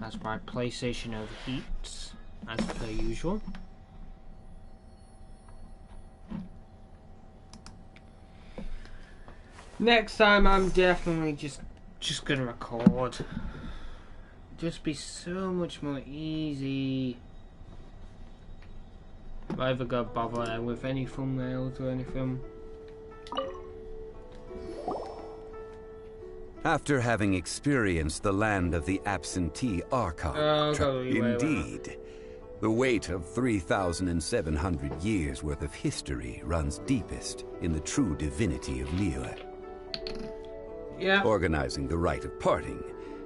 as my PlayStation overheats, as per usual. Next time I'm definitely just gonna record. Just be so much more easy. If I ever go bother with any thumbnails or anything. After having experienced the land of the absentee Archon, indeed, the weight of 3,700 years worth of history runs deepest in the true divinity of Liyue. Yeah. Organizing the rite of parting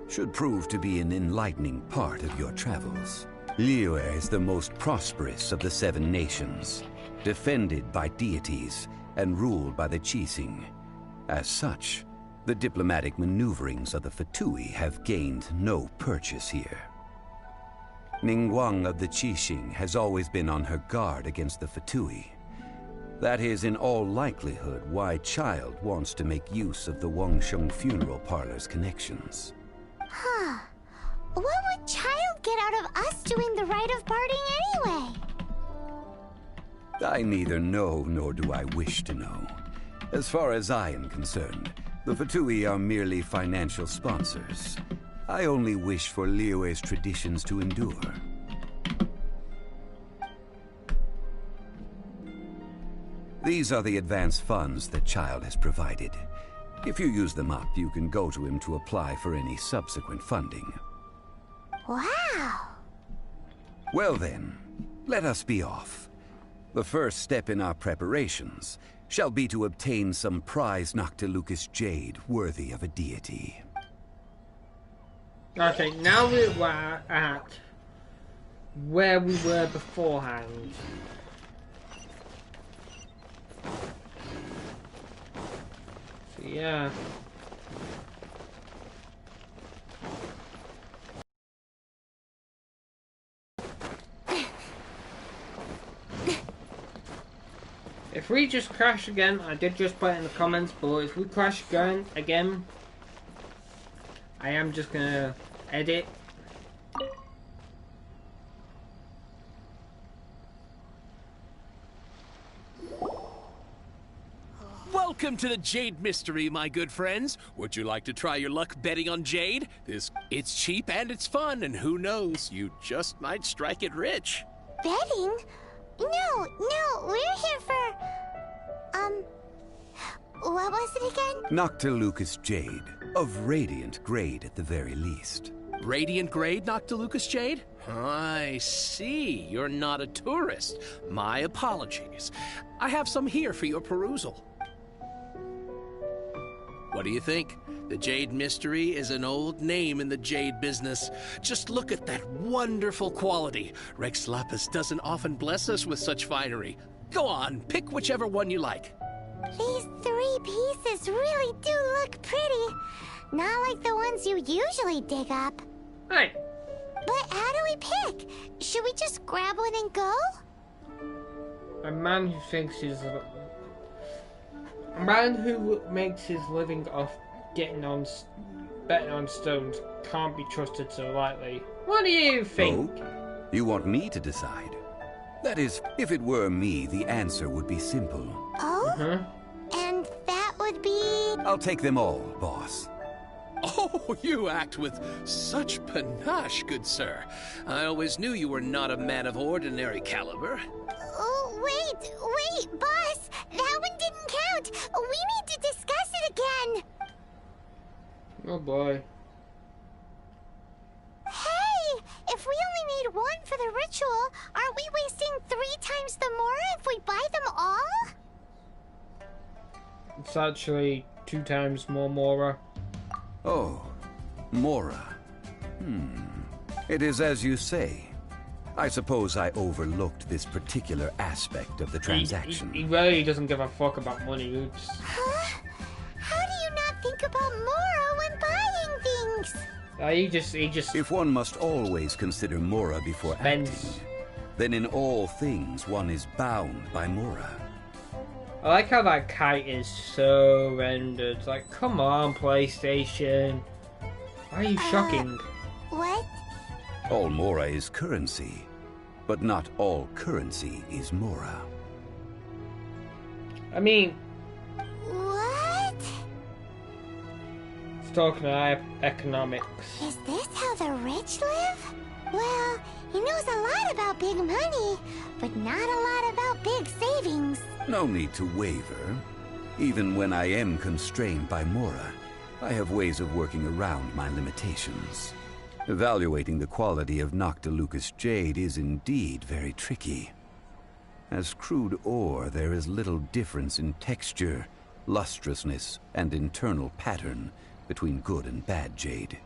should prove to be an enlightening part of your travels. Liyue is the most prosperous of the 7 nations, defended by deities and ruled by the Qixing. As such, the diplomatic maneuverings of the Fatui have gained no purchase here. Ningguang of the Qixing has always been on her guard against the Fatui. That is in all likelihood why Child wants to make use of the Wangsheng funeral parlor's connections. Huh. What would Child get out of us doing the rite of parting anyway? I neither know nor do I wish to know. As far as I am concerned, the Fatui are merely financial sponsors. I only wish for Liyue's traditions to endure. These are the advance funds that Child has provided. If you use them up, you can go to him to apply for any subsequent funding. Wow! Well then, let us be off. The first step in our preparations shall be to obtain some prized Noctilucous jade worthy of a deity. Okay, now we're at where we were beforehand. So, yeah. If we just crash again, I did just put it in the comments, but if we crash again, I am just gonna edit. Welcome to the Jade Mystery, my good friends. Would you like to try your luck betting on Jade? It's cheap and it's fun, and who knows, you just might strike it rich. Betting? No, we're here for... what was it again? Noctilucous jade, of radiant grade at the very least. Radiant grade Noctilucous jade? I see. You're not a tourist. My apologies. I have some here for your perusal. What do you think? The Jade Mystery is an old name in the jade business. Just look at that wonderful quality. Rex Lapis doesn't often bless us with such finery. Go on, pick whichever one you like. These 3 pieces really do look pretty. Not like the ones you usually dig up. Hey. But how do we pick? Should we just grab one and go? A man who thinks he's... A man who makes his living off betting on stones can't be trusted so lightly. What do you think? Oh? You want me to decide? That is, if it were me, the answer would be simple. Oh? And that would be... I'll take them all, boss. Oh, you act with such panache, good sir. I always knew you were not a man of ordinary caliber. Oh, wait, boss! That one didn't count! We need to discuss it again! Oh boy. Hey! If we only need 1 for the ritual, aren't we wasting 3 times the Mora if we buy them all? It's actually 2 times more Mora. Oh, Mora. It is as you say. I suppose I overlooked this particular aspect of the transaction. He really doesn't give a fuck about money. Oops. Huh? How do you not think about Mora when buying things? He just... If one must always consider Mora before acting, spends. then in all things one is bound by Mora. I like how that kite is so rendered. Like, come on, PlayStation. Why are you shocking? What? All Mora is currency, but not all currency is Mora. I mean, What? it's talking about economics. Is this how the rich live? Well, he knows a lot about big money, but not a lot about big savings. No need to waver. Even when I am constrained by Mora, I have ways of working around my limitations. Evaluating the quality of Noctilucous jade is indeed very tricky. As crude ore, there is little difference in texture, lustrousness, and internal pattern between good and bad jade.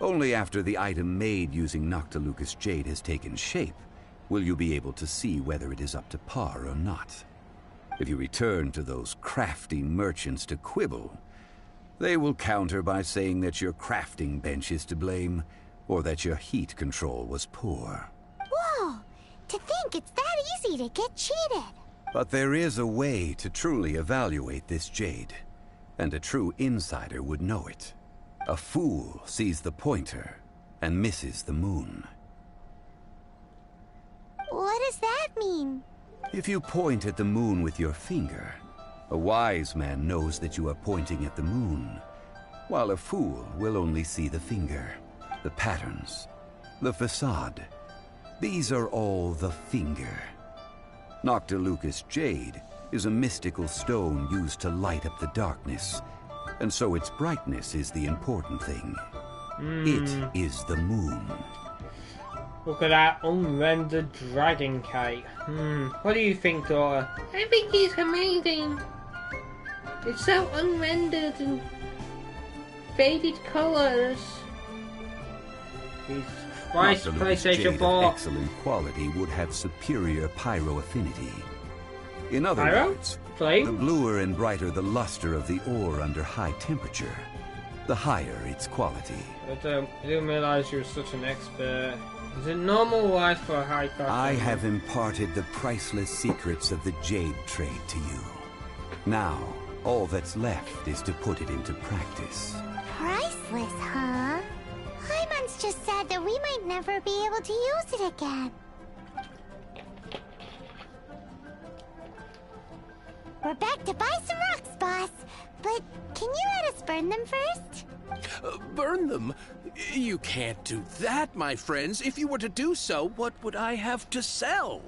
Only after the item made using Noctilucous jade has taken shape will you be able to see whether it is up to par or not. If you return to those crafty merchants to quibble, they will counter by saying that your crafting bench is to blame, or that your heat control was poor. Whoa! To think it's that easy to get cheated. But there is a way to truly evaluate this jade, and a true insider would know it. A fool sees the pointer and misses the moon. What does that mean? If you point at the moon with your finger, a wise man knows that you are pointing at the moon, while a fool will only see the finger, the patterns, the facade. These are all the finger. Noctilucous jade is a mystical stone used to light up the darkness, and so its brightness is the important thing. It is the moon. Look at that unrendered dragon kite. What do you think, daughter? I think he's amazing. It's so unrendered and faded colours. Jesus Christ, Noctilucous PlayStation jade of 4. excellent quality would have superior pyro affinity. In other Pyro? words, the Flame? bluer and brighter the luster of the ore under high temperature, the higher its quality. I didn't realise you were such an expert. Is it normal life for a high class? I have imparted the priceless secrets of the jade trade to you. Now, all that's left is to put it into practice. Priceless, huh? Hyman's just sad that we might never be able to use it again. We're back to buy some rocks, boss. But can you let us burn them first? Burn them? You can't do that, my friends. If you were to do so, what would I have to sell?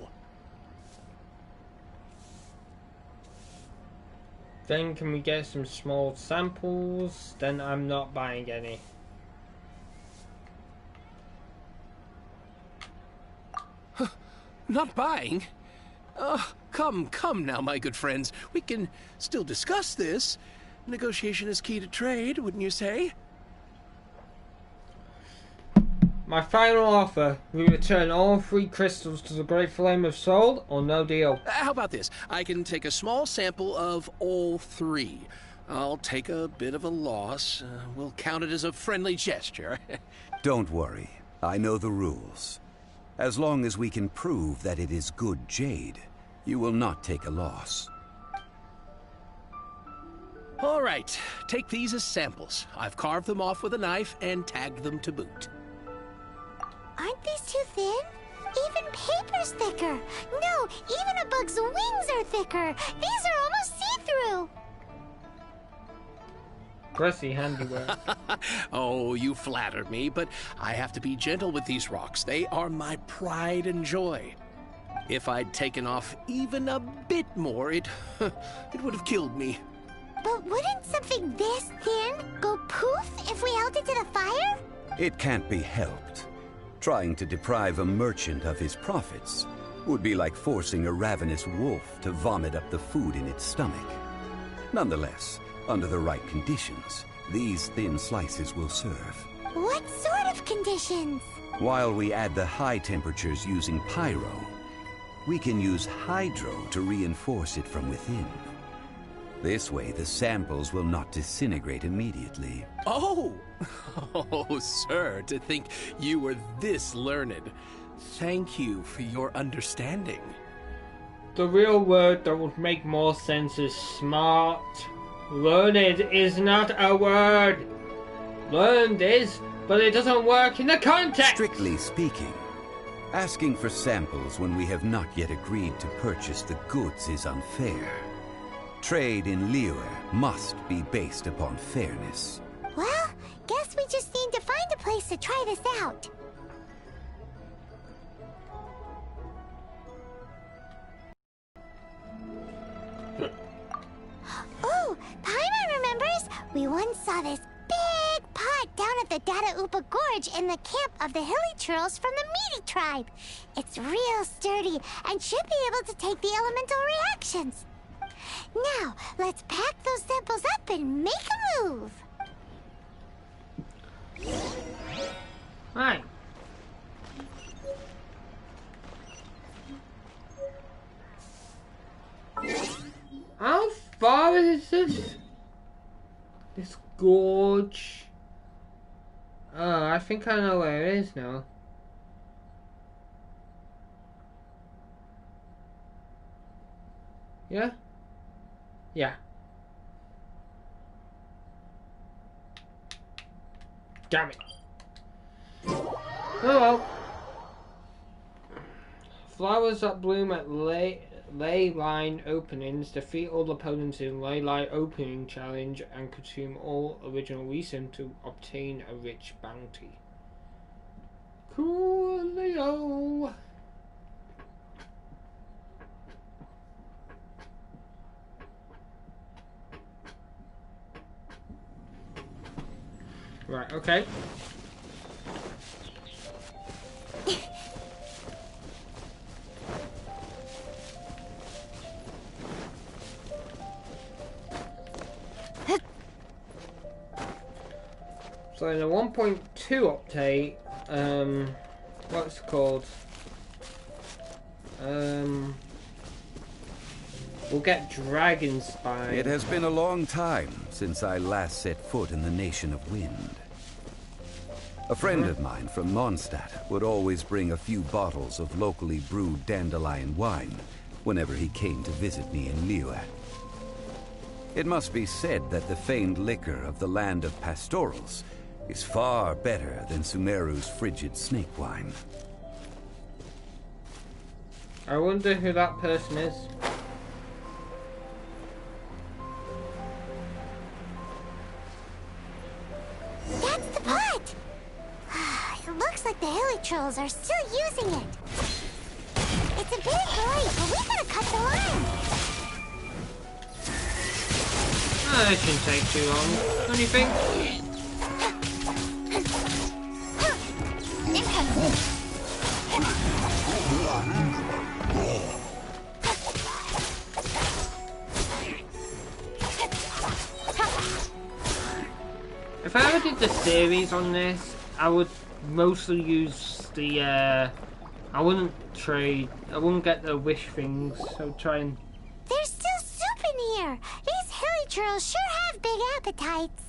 Then can we get some small samples? Then I'm not buying any. Not buying? Come now, my good friends. We can still discuss this. Negotiation is key to trade, wouldn't you say? My final offer, we return all 3 crystals to the Great Flame of Soul, or no deal. How about this? I can take a small sample of all 3. I'll take a bit of a loss. We'll count it as a friendly gesture. Don't worry, I know the rules. As long as we can prove that it is good jade, you will not take a loss. All right, take these as samples. I've carved them off with a knife and tagged them to boot. Aren't these too thin? Even paper's thicker. No, even a bug's wings are thicker. These are almost see-through. Pressy handiwork. Oh, you flatter me, but I have to be gentle with these rocks. They are my pride and joy. If I'd taken off even a bit more, it would have killed me. But wouldn't something this thin go poof if we held it to the fire? It can't be helped. Trying to deprive a merchant of his profits would be like forcing a ravenous wolf to vomit up the food in its stomach. Nonetheless, under the right conditions, these thin slices will serve. What sort of conditions? While we add the high temperatures using pyro, we can use hydro to reinforce it from within. This way, the samples will not disintegrate immediately. Oh! Oh, sir, to think you were this learned. Thank you for your understanding. The real word that would make more sense is smart. Learned is not a word. Learned is But it doesn't work in the context! Strictly speaking, asking for samples when we have not yet agreed to purchase the goods is unfair. Trade in Liyue must be based upon fairness. Well, guess we just need to find a place to try this out. Oh, Paimon remembers we once saw this big pot down at the Data Upa Gorge in the camp of the hilly churls from the Meaty tribe. It's real sturdy and should be able to take the elemental reactions. Now, let's pack those samples up and make a move. Right. How far is this? This gorge? Oh, I think I know where it is now. Yeah? Yeah. Damn it. Oh well. Flowers that bloom at ley line openings defeat all opponents in ley line opening challenge and consume all original resin to obtain a rich bounty. Coolio. Right, okay. So in the 1.2 update, what's it called? We'll get Dragon Spine. It has been a long time since I last set foot in the Nation of Wind. A friend of mine from Mondstadt would always bring a few bottles of locally brewed dandelion wine whenever he came to visit me in Liyue. It must be said that the famed liquor of the land of pastorals is far better than Sumeru's frigid snake wine. I wonder who that person is. That's the pot! It looks like the hilly trolls are still using it. It's a bit bright, but we gotta cut the line. Oh, it shouldn't take too long, don't you think? If I ever did the series on this, I would mostly use the, I wouldn't get the wish things, so try and... There's still soup in here! These hilly trolls sure have big appetites.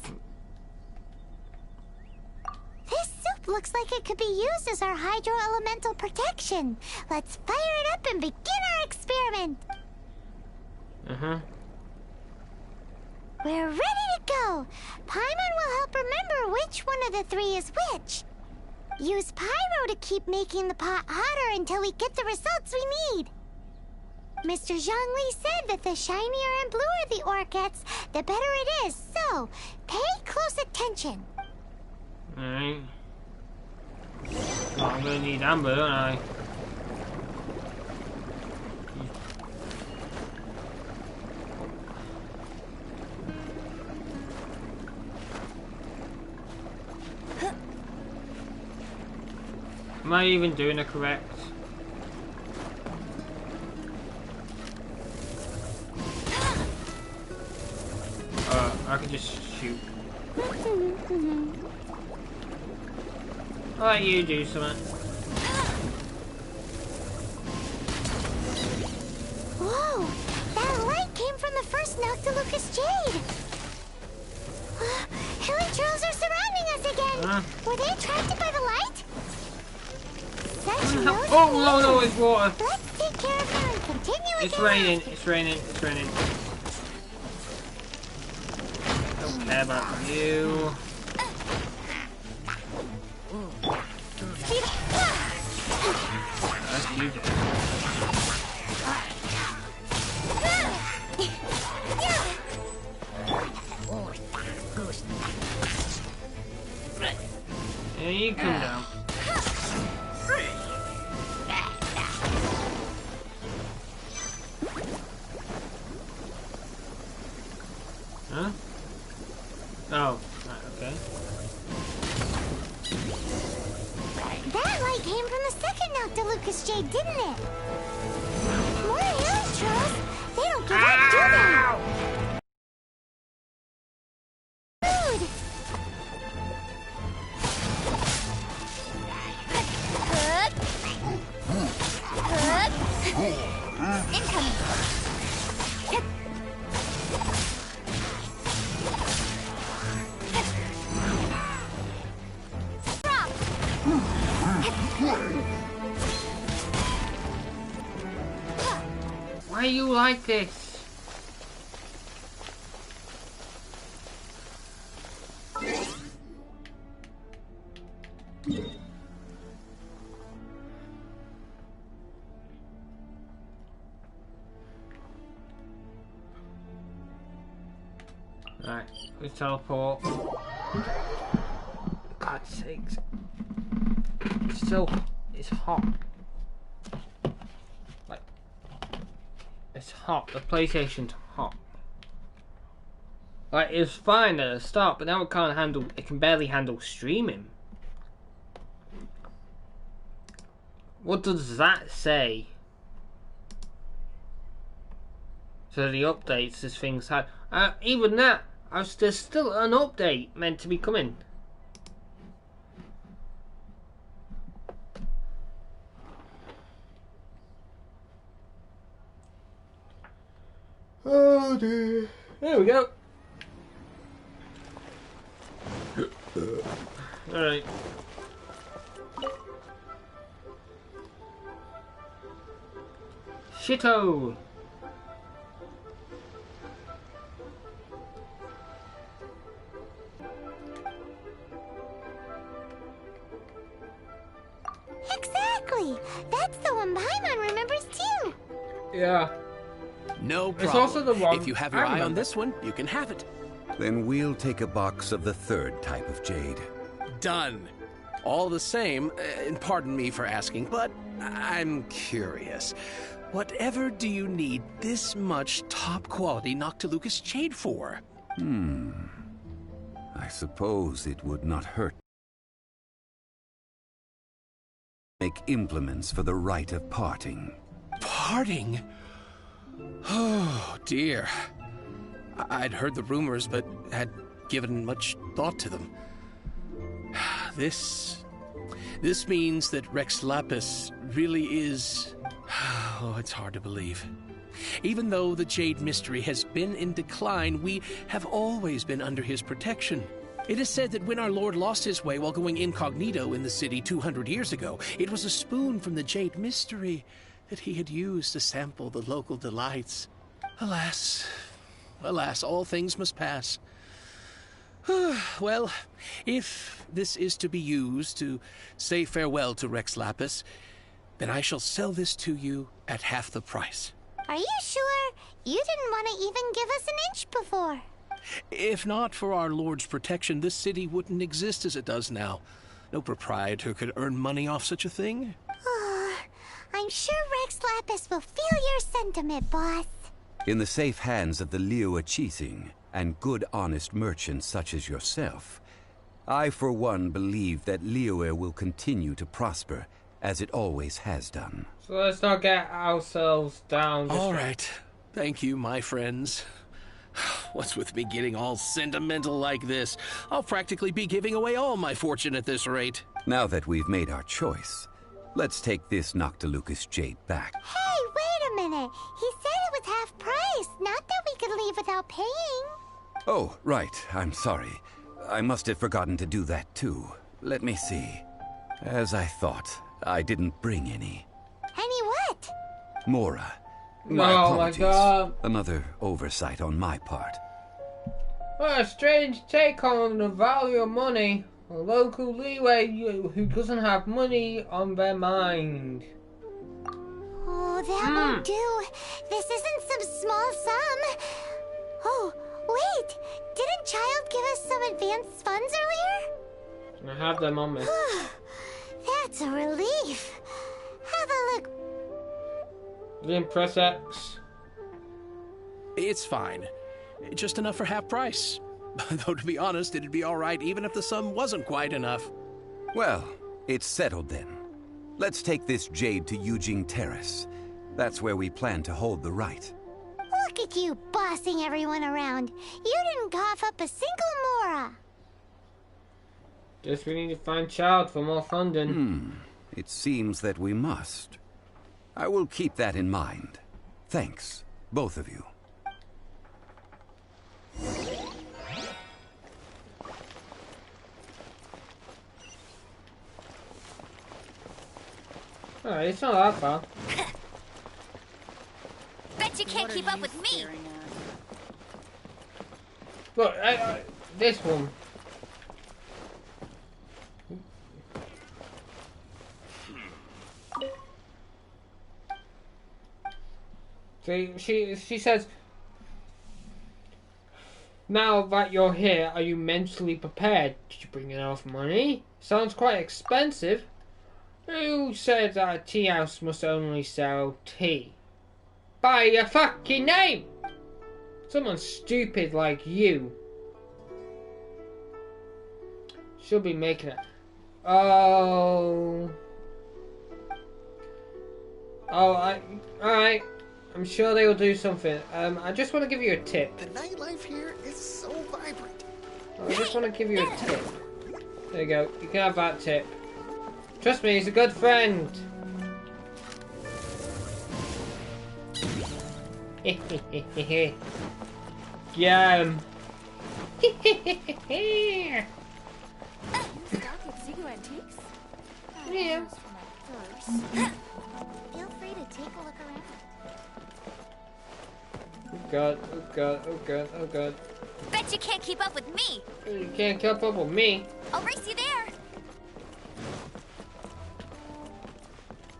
This soup looks like it could be used as our hydro-elemental protection. Let's fire it up and begin our experiment. Uh-huh. We're ready to go. Paimon will help remember which one of the three is which. Use pyro to keep making the pot hotter until we get the results we need. Mr. Zhongli said that the shinier and bluer the ore gets, the better it is. So, pay close attention. Alright. Oh, I'm gonna need amber, don't I? Am I even doing it correct? I can just shoot. I'll let you do something. Whoa! That light came from the first Noctilucous Jade! Hilly trolls are surrounding us again! Were they attracted by the light? Such nosy Oh, no, it's water! Let's take care of them and continue It's again. raining, it's raining, it's raining. Don't care about you. you do. Yeah, you come down. Huh? Oh, right, okay. That light came from the second Noctilucous Jade, didn't it? More hills, Charles. They don't give up, do they? Rude. Incoming. Why are you like this? Right, we teleport. God's sakes. It's hot. Like, it's hot. The PlayStation's hot. Like, it's fine at the start, but now it can't handle, it can barely handle streaming. What does that say? So the updates this thing's had. Even that, there's still an update meant to be coming. Oh dear. There we go. Alright. Shito! Exactly! That's the one Paimon remembers too! Yeah. No problem. It's also the one if you have your eye on this one, you can have it. Then we'll take a box of the third type of jade. Done. All the same, and pardon me for asking, but I'm curious. Whatever do you need this much top-quality Noctilucous jade for? I suppose it would not hurt. Make implements for the rite of parting. Parting? Oh, dear. I'd heard the rumors, but had given much thought to them. This means that Rex Lapis really is... Oh, it's hard to believe. Even though the Jade Mystery has been in decline, we have always been under his protection. It is said that when our Lord lost his way while going incognito in the city 200 years ago, it was a spoon from the Jade Mystery that he had used to sample the local delights. Alas, alas, all things must pass. Well, if this is to be used to say farewell to Rex Lapis, then I shall sell this to you at half the price. Are you sure? You didn't want to even give us an inch before. If not for our Lord's protection, this city wouldn't exist as it does now. No proprietor could earn money off such a thing. I'm sure Rex Lapis will feel your sentiment, boss. In the safe hands of the Liu Chising and good honest merchants such as yourself, I for one believe that Liyue will continue to prosper as it always has done. So let's not get ourselves down. All right. Thank you, my friends. What's with me getting all sentimental like this? I'll practically be giving away all my fortune at this rate. Now that we've made our choice, let's take this Noctilucous jade back. Hey, wait a minute. He said it was half price, not that we could leave without paying. Oh, right. I'm sorry. I must have forgotten to do that too. Let me see. As I thought, I didn't bring any. Any what? Mora. Oh My apologies. my god. Another oversight on my part. What a strange take on the value of money. A local leeway who doesn't have money on their mind. that won't do. This isn't some small sum. Oh, wait. Didn't Child give us some advanced funds earlier? I have them on me. That's a relief. Have a look. Then press X. It's fine. Just enough for half price. Though, to be honest, it'd be all right even if the sum wasn't quite enough. Well, it's settled then. Let's take this jade to Yujing Terrace. That's where we plan to hold the rite. Look at you bossing everyone around. You didn't cough up a single mora. Guess we need to find Child for more funding. It seems that we must. I will keep that in mind. Thanks, both of you. Alright, it's not that far. Bet you can't keep up with me. Look, this one. See, she says, now that you're here, are you mentally prepared? Did you bring enough money? Sounds quite expensive. Who said that a tea house must only sell tea? By your fucking name! Someone stupid like you should be making it. Alright. I'm sure they will do something. I just want to give you a tip. The nightlife here is so vibrant. I just want to give you a tip. There you go. You can have that tip. Trust me, he's a good friend. Yum. You stock at Zigo Antiques? Yeah. Feel free to take a look around. Oh god, oh god, oh god, oh god. Bet you can't keep up with me. You can't keep up with me. I'll race you there.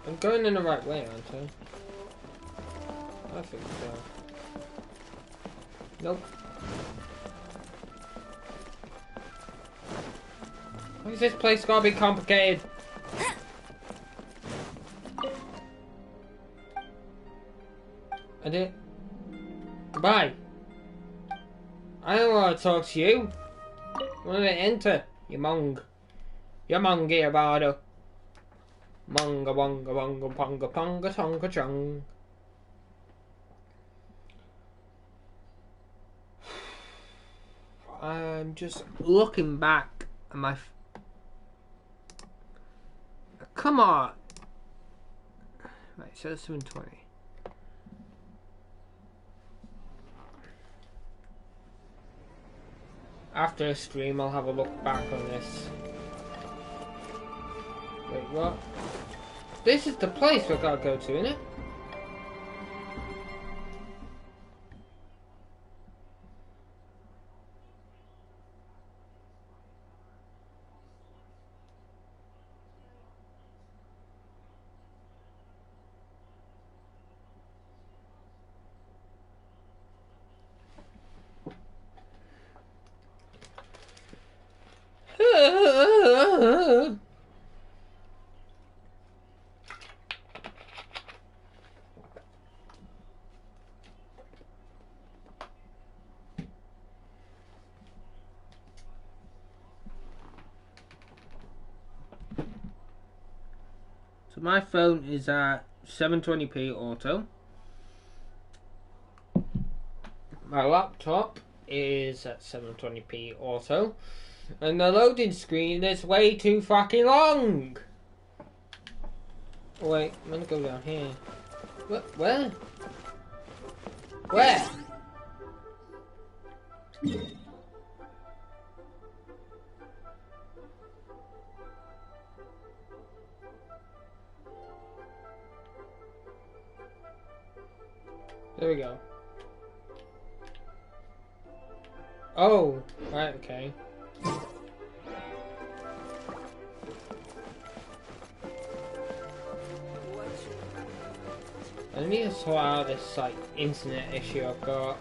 I'm going in the right way, aren't I? I think so. Nope. Why is this place gotta be complicated? I did. Goodbye. I don't want to talk to you. I want to enter, you mong. You mongy about it. Monga bonga bonga ponga ponga tonga chung. I'm just looking back at my. Come on. Right, so that's 720. After a stream, I'll have a look back on this. Wait, what? This is the place we gotta go to, isn't it? So my phone is at 720p auto. My laptop is at 720p auto. And the loading screen is way too fucking long. Oh, wait, I'm gonna go down here. What? Where? Where? There we go. Oh, right, okay. Let me just sort out this like internet issue I've got.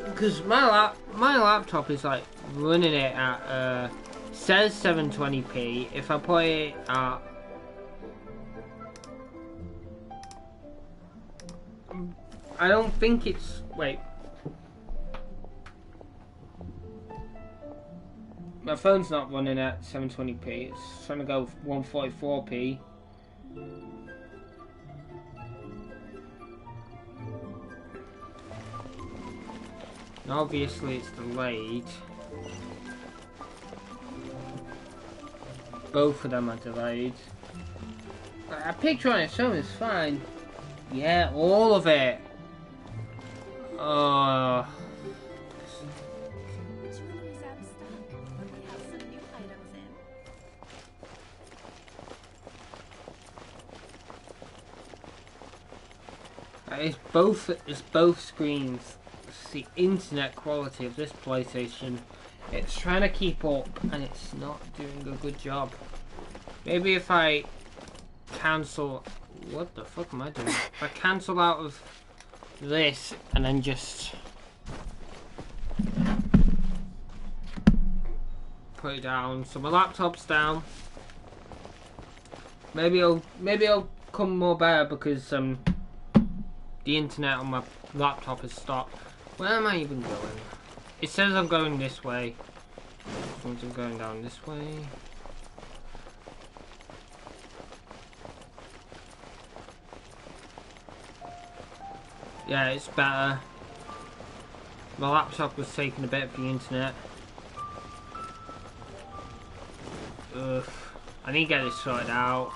Because my laptop is like running it at says 720p. If I put it at I don't think it's wait. My phone's not running at 720p. It's trying to go 144p. And obviously it's delayed. Both of them are delayed. A picture on its own is fine. Yeah, all of it. Oh. Jewelry's out of stock, but we have some new items in. It's both screens. It's the internet quality of this PlayStation. It's trying to keep up and it's not doing a good job. Maybe if I cancel... What the fuck am I doing? If I cancel out of this and then just put it down. So my laptop's down. Maybe it'll come more better because the internet on my laptop has stopped. Where am I even going? It says I'm going this way. So I'm going down this way. Yeah, it's better. My laptop was taking a bit of the internet. Ugh. I need to get this sorted out.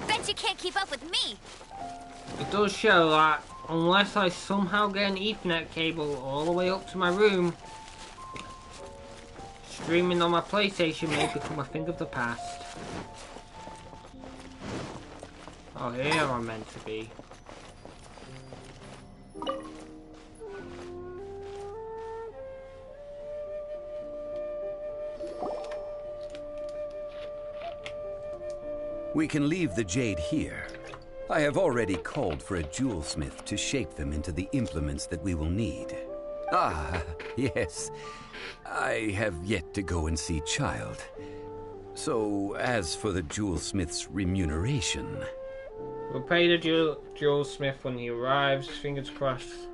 Bet you can't keep up with me. It does show that unless I somehow get an Ethernet cable all the way up to my room, streaming on my PlayStation may become a thing of the past. Oh, here I'm meant to be. We can leave the jade here. I have already called for a jewelsmith to shape them into the implements that we will need. Ah, yes. I have yet to go and see Child. So, as for the jewelsmith's remuneration... We'll pay the jewelsmith when he arrives, fingers crossed.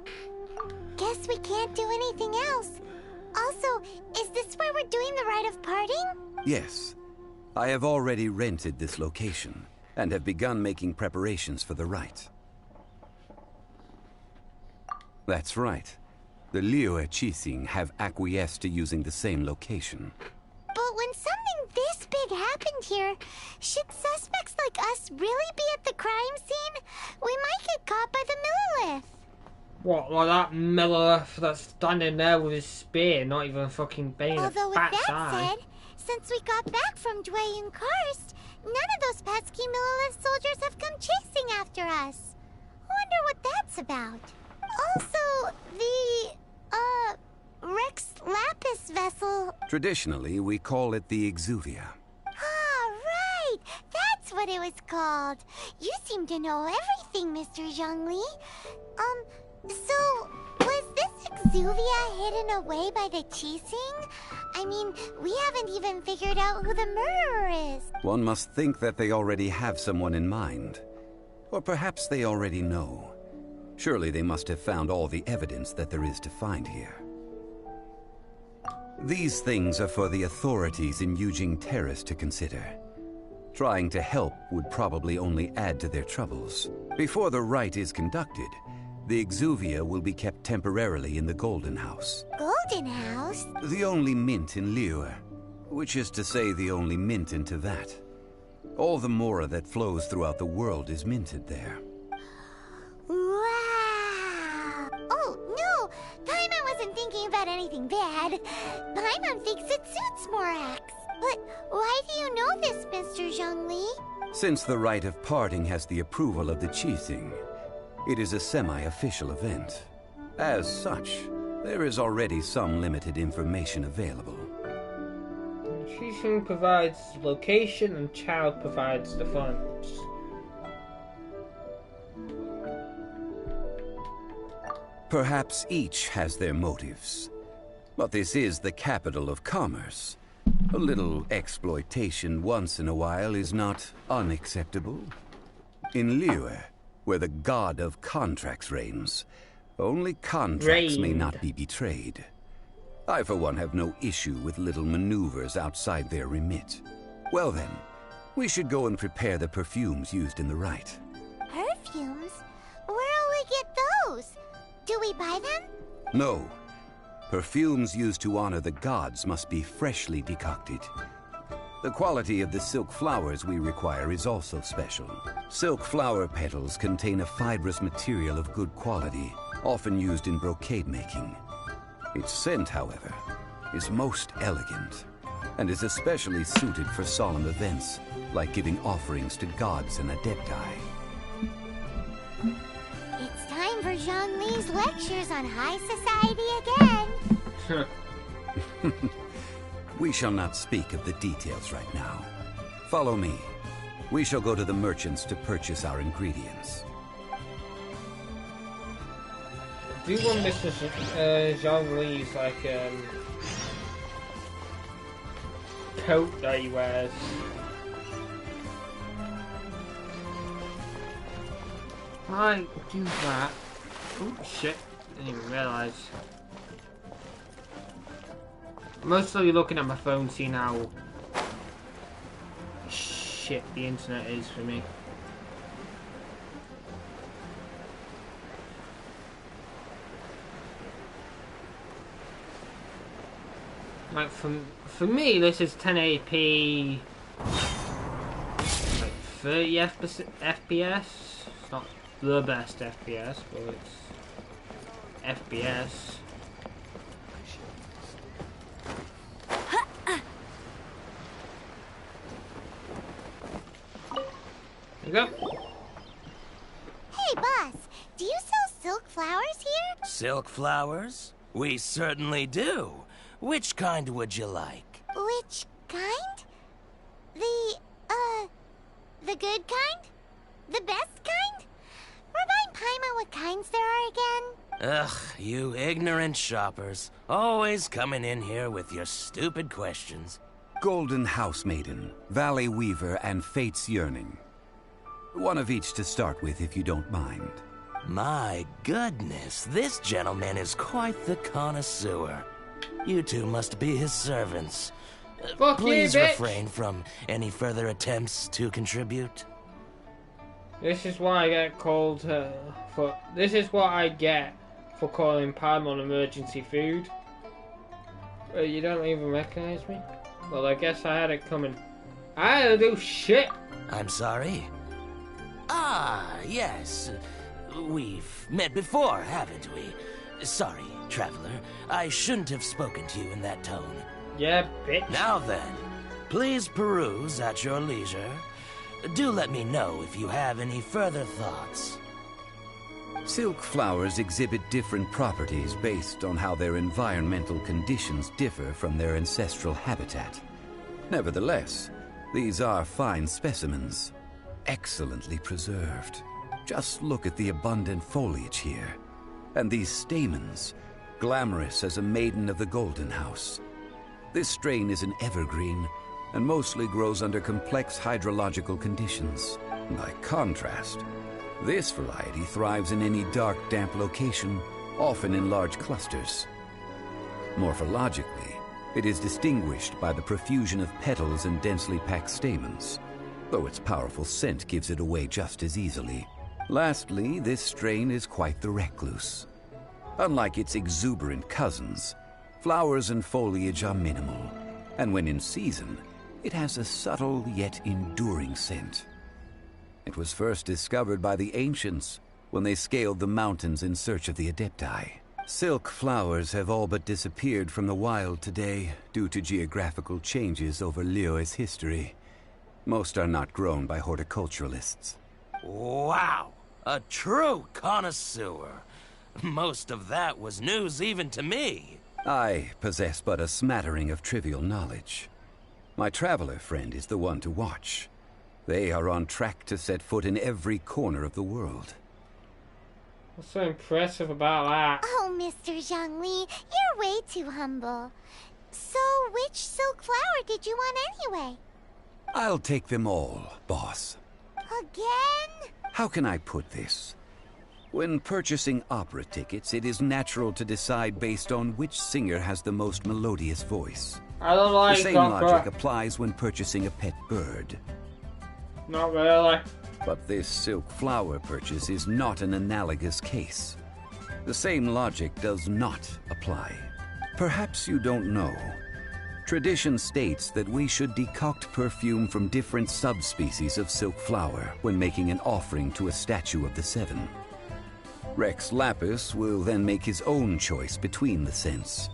Guess we can't do anything else. Also, is this where we're doing the rite of parting? Yes. I have already rented this location, and have begun making preparations for the rite. That's right. The Liyue Qixing have acquiesced to using the same location. But when something this big happened here, should suspects like us really be at the crime scene? We might get caught by the Millilith. What, like that Millilith that's standing there with his spear, not even fucking paying Although a with bat's that eye. said, since we got back from Dwayne Karst, none of those pesky Millilith soldiers have come chasing after us. Wonder what that's about. Also, the, Rex Lapis vessel... Traditionally, we call it the Exuvia. Ah, right! That's what it was called. You seem to know everything, Mr. Zhongli. So, was this Exuvia hidden away by the Qixing? I mean, we haven't even figured out who the murderer is. One must think that they already have someone in mind. Or perhaps they already know. Surely they must have found all the evidence that there is to find here. These things are for the authorities in Yujing Terrace to consider. Trying to help would probably only add to their troubles. Before the rite is conducted, the Exuvia will be kept temporarily in the Golden House. Golden House? The only mint in Liyue, which is to say the only mint in Teyvat. All the mora that flows throughout the world is minted there. Wow! Oh, no! Paimon wasn't thinking about anything bad. Paimon thinks it suits Morax. But why do you know this, Mr. Zhongli? Since the rite of parting has the approval of the Qixing, it is a semi-official event. As such, there is already some limited information available. Institution provides location and child provides the funds. Perhaps each has their motives. But this is the capital of commerce. A little exploitation once in a while is not unacceptable. In Liyue, where the god of contracts reigns, only contracts may not be betrayed. I, for one, have no issue with little maneuvers outside their remit. Well then, we should go and prepare the perfumes used in the rite. Perfumes? Where'll we get those? Do we buy them? No. Perfumes used to honor the gods must be freshly decocted. The quality of the silk flowers we require is also special. Silk flower petals contain a fibrous material of good quality, often used in brocade making. Its scent, however, is most elegant, and is especially suited for solemn events, like giving offerings to gods and adepti. It's time for Zhongli's lectures on high society again. We shall not speak of the details right now. Follow me. We shall go to the merchants to purchase our ingredients. Do you want Mr. Zhongli's coat that he wears? I do that. Oh shit! Didn't even realise. I'm mostly looking at my phone, seeing how shit the internet is for me. Like for me, this is 1080p, like 30 FPS. It's not the best FPS, but it's FPS. There you go. Hey, boss, do you sell silk flowers here? Silk flowers? We certainly do. Which kind would you like? Which kind? The good kind? The best kind? Remind Paimon what kinds there are again? Ugh, you ignorant shoppers. Always coming in here with your stupid questions. Golden House Maiden, Valley Weaver, and Fate's Yearning. One of each to start with, if you don't mind. My goodness, this gentleman is quite the connoisseur. You two must be his servants. Fuck Please you, bitch. refrain from any further attempts to contribute. This is what I get called for. This is what I get for calling Paimon emergency food. You don't even recognize me? Well, I guess I had it coming. I had to do shit. I'm sorry. Ah, yes. We've met before, haven't we? Sorry, traveler. I shouldn't have spoken to you in that tone. Yeah, bitch. Now then, please peruse at your leisure. Do let me know if you have any further thoughts. Silk flowers exhibit different properties based on how their environmental conditions differ from their ancestral habitat. Nevertheless, these are fine specimens, excellently preserved. Just look at the abundant foliage here, and these stamens, glamorous as a maiden of the Golden House. This strain is an evergreen, and mostly grows under complex hydrological conditions. By contrast, this variety thrives in any dark, damp location, often in large clusters. Morphologically, it is distinguished by the profusion of petals and densely packed stamens, though its powerful scent gives it away just as easily. Lastly, this strain is quite the recluse. Unlike its exuberant cousins, flowers and foliage are minimal, and when in season, it has a subtle yet enduring scent. It was first discovered by the ancients when they scaled the mountains in search of the Adepti. Silk flowers have all but disappeared from the wild today due to geographical changes over Liyue's history. Most are not grown by horticulturalists. Wow! A true connoisseur. Most of that was news even to me. I possess but a smattering of trivial knowledge. My traveler friend is the one to watch. They are on track to set foot in every corner of the world. What's so impressive about that? Oh, Mr. Zhongli, you're way too humble. So, which silk flower did you want anyway? I'll take them all, boss. Again? How can I put this? When purchasing opera tickets, it is natural to decide based on which singer has the most melodious voice. I don't like The same opera. logic applies when purchasing a pet bird. Not really. But this silk flower purchase is not an analogous case. The same logic does not apply. Perhaps you don't know. Tradition states that we should decoct perfume from different subspecies of silk flower when making an offering to a statue of the seven. Rex Lapis will then make his own choice between the scents.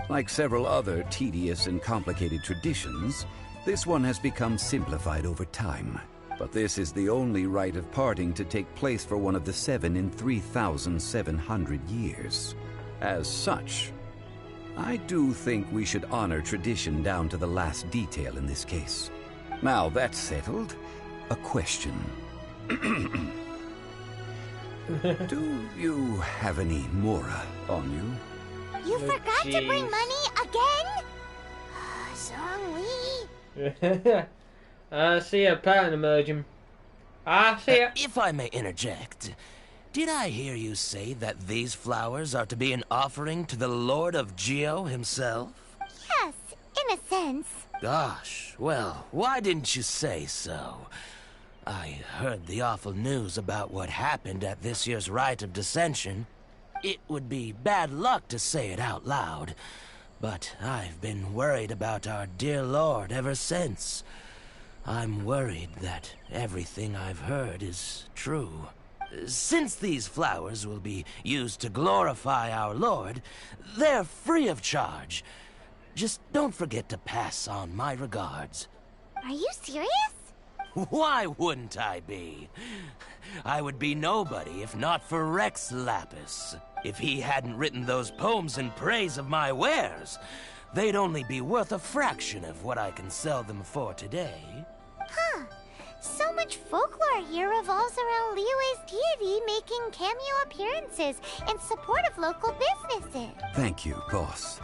Like several other tedious and complicated traditions, this one has become simplified over time. But this is the only rite of parting to take place for one of the seven in 3,700 years. As such, I do think we should honor tradition down to the last detail in this case. Now that's settled, a question. Do you have any Mora on you? You Oh, forgot to bring jeez. money again? Zhongli. See a pattern emerging. See ya. If I may interject, did I hear you say that these flowers are to be an offering to the Lord of Geo himself? Yes, in a sense. Gosh, well, why didn't you say so? I heard the awful news about what happened at this year's Rite of Dissension. It would be bad luck to say it out loud, but I've been worried about our dear Lord ever since. I'm worried that everything I've heard is true. Since these flowers will be used to glorify our Lord, they're free of charge. Just don't forget to pass on my regards. Are you serious? Why wouldn't I be? I would be nobody if not for Rex Lapis. If he hadn't written those poems in praise of my wares, they'd only be worth a fraction of what I can sell them for today. Huh. So much folklore here revolves around Liyue's deity making cameo appearances in support of local businesses. Thank you, boss.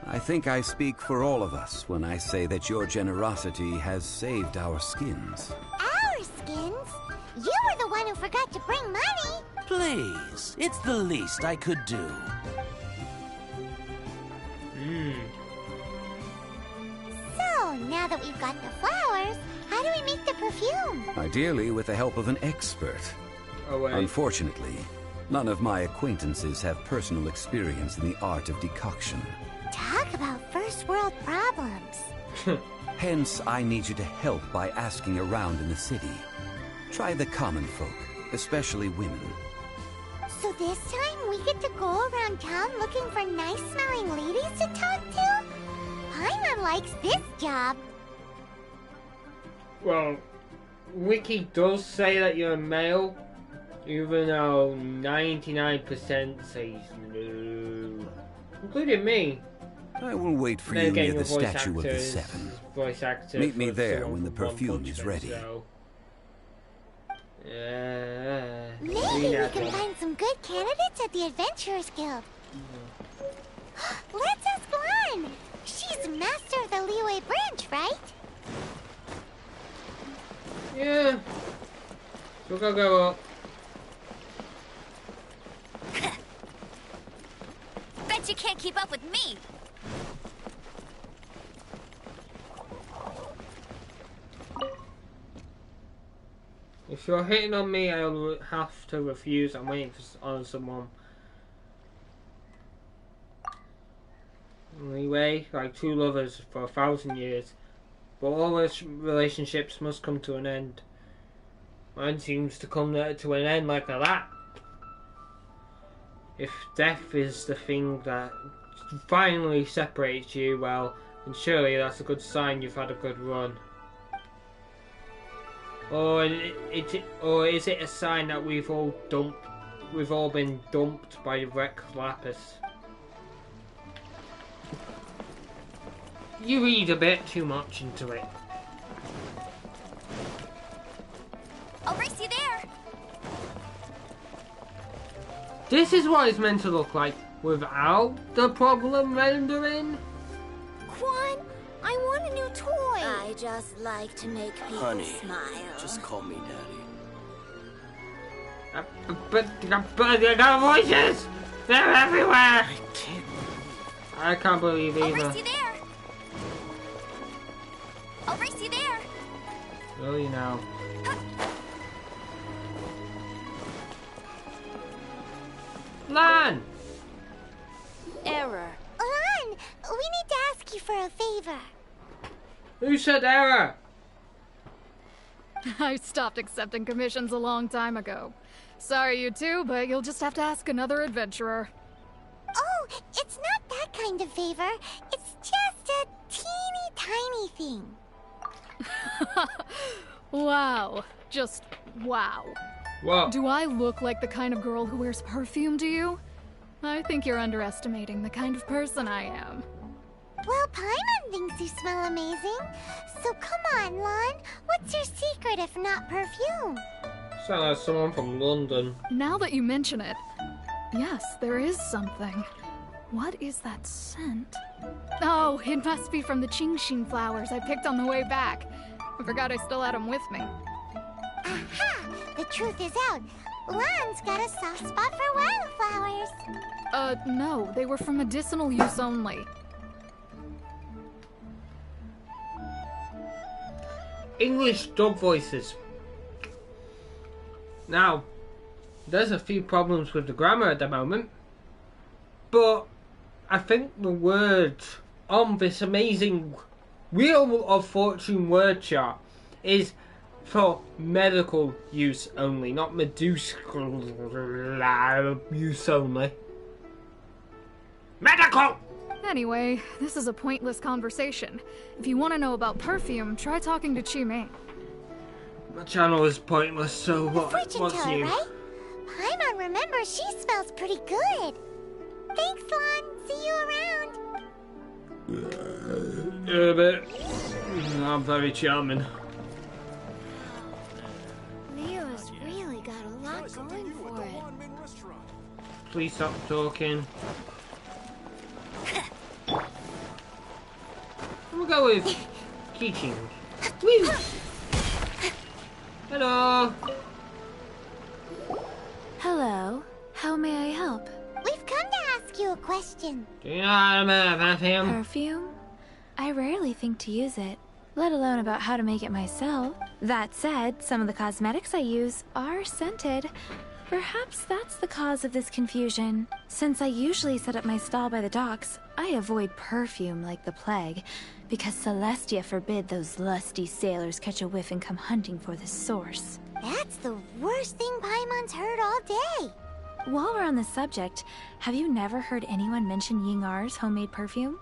I think I speak for all of us when I say that your generosity has saved our skins. Our skins? You were the one who forgot to bring money. Please, it's the least I could do. So, now that we've got the flowers, how do we make the perfume? Ideally with the help of an expert. Oh wait. Unfortunately, none of my acquaintances have personal experience in the art of decoction. Talk about first world problems. Hence, I need you to help by asking around in the city. Try the common folk, especially women. So this time we get to go around town looking for nice-smelling ladies to talk to? Paimon likes this job. Well, Wiki does say that you're a male, even though 99% says no, including me. I will wait for Then you again, near your the voice statue of the actors- seven. Voice actor. Meet me for there someone when the from One perfume Punch is Man, ready. so- Maybe green we apple. can find some good candidates at the Adventurers Guild. Let's ask Lan. She's master of the Liyue branch, right? Yeah. So we'll go up. Bet you can't keep up with me. If you're hitting on me, I'll have to refuse. I'm waiting on someone. Anyway, like two lovers for 1,000 years. But all relationships must come to an end. Mine seems to come to an end like that. If death is the thing that finally separates you, well, then surely that's a good sign you've had a good run. Or is it a sign that we've all dumped we've all been dumped by Rex Lapis. You read a bit too much into it. I'll race you there. This is what it's meant to look like without the problem rendering. Quan, I want a new toy. I just like to make people Honey, smile. just call me Daddy. But they got voices! They're everywhere! I can't believe I'll either. race you there. I'll race you there. Really now. Lan! Error. Lan, we need to ask you for a favor. Who said error? I stopped accepting commissions a long time ago. Sorry, you two, but you'll just have to ask another adventurer. Oh, it's not that kind of favor. It's just a teeny tiny thing. Wow. Just wow. What? Do I look like the kind of girl who wears perfume to you? I think you're underestimating the kind of person I am. Well, Paimon thinks you smell amazing. So come on, Lan. What's your secret if not perfume? Sound like someone from London. Now that you mention it, yes, there is something. What is that scent? Oh, it must be from the Qingxin flowers I picked on the way back. I forgot I still had them with me. Aha! The truth is out. Lan's got a soft spot for wildflowers. No, they were for medicinal use only. English dub voices. Now, there's a few problems with the grammar at the moment, but I think the words on this amazing Wheel of Fortune word chart is for medical use only, not medicinal use only. Medical! Anyway, this is a pointless conversation. If you want to know about perfume, try talking to Qimei. My channel is pointless, so what's Fortune new? teller, right? Paimon remembers she smells pretty good. Thanks, Lan. See you around. But I'm very charming. Leo has really got a lot going for it. Please stop talking. We'll go with teaching. Woo! Hello. Hello. How may I help? We've come to ask you a question. Do you know how to make perfume? Perfume? I rarely think to use it, let alone about how to make it myself. That said, some of the cosmetics I use are scented. Perhaps that's the cause of this confusion. Since I usually set up my stall by the docks, I avoid perfume like the plague, because Celestia forbid those lusty sailors catch a whiff and come hunting for the source. That's the worst thing Paimon's heard all day. While we're on the subject, have you never heard anyone mention Ying-Ar's homemade perfume?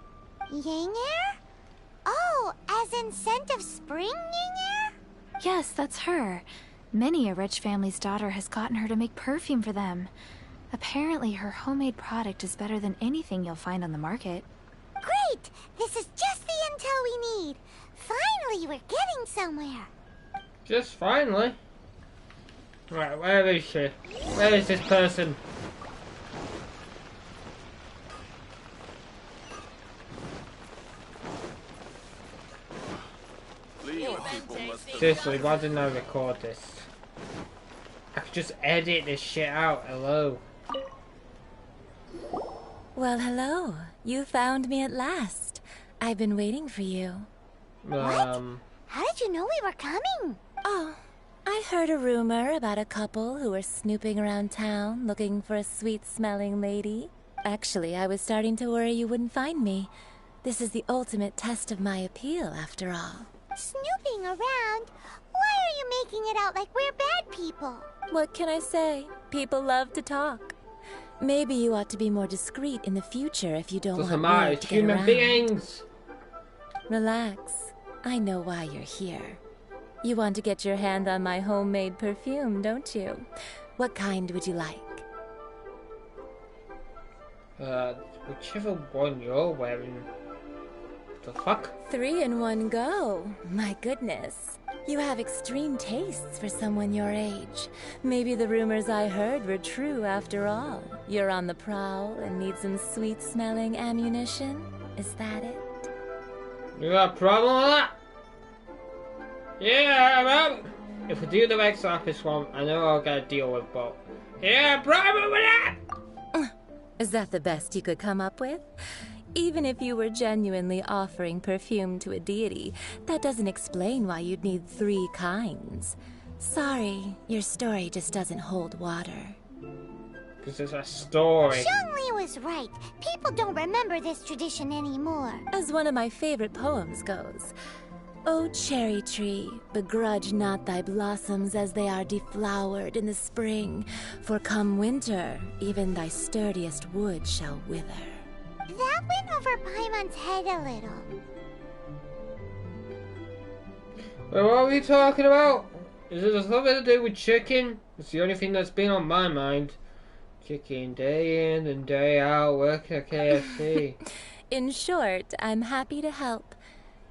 Ying-Er? Oh, as in scent of spring, Ying-Er? Yes, that's her. Many a rich family's daughter has gotten her to make perfume for them. Apparently, her homemade product is better than anything you'll find on the market. Great! This is just the intel we need. Finally, we're getting somewhere. Just finally. Right, where is she? Where is this person? Seriously, why didn't I record this? I could just edit this shit out. Hello. Well, hello. You found me at last. I've been waiting for you. How did you know we were coming? Oh, I heard a rumor about a couple who were snooping around town looking for a sweet-smelling lady. Actually, I was starting to worry you wouldn't find me. This is the ultimate test of my appeal, after all. Snooping around? Why are you making it out like we're bad people? What can I say? People love to talk. Maybe you ought to be more discreet in the future if you don't Doesn't want matter, word it's to get human around. beings. Relax. I know why you're here. You want to get your hand on my homemade perfume, don't you? What kind would you like? Whichever one you're wearing. The fuck? 3 in one go. My goodness. You have extreme tastes for someone your age. Maybe the rumors I heard were true after all. You're on the prowl and need some sweet-smelling ammunition? Is that it? You got a problem with that? Yeah, well, if we do the Rex Lapis one, I know I'll get a deal with, but yeah, problem with that? Is that the best you could come up with? Even if you were genuinely offering perfume to a deity, that doesn't explain why you'd need 3 kinds. Sorry, your story just doesn't hold water. Because it's a story. Zhongli was right. People don't remember this tradition anymore. As one of my favorite poems goes, O cherry tree, begrudge not thy blossoms as they are deflowered in the spring, for come winter, even thy sturdiest wood shall wither. That went over Paimon's head a little. Well, what are we talking about? Is it something to do with chicken? It's the only thing that's been on my mind. Chicken day in and day out, working at KFC. In short, I'm happy to help.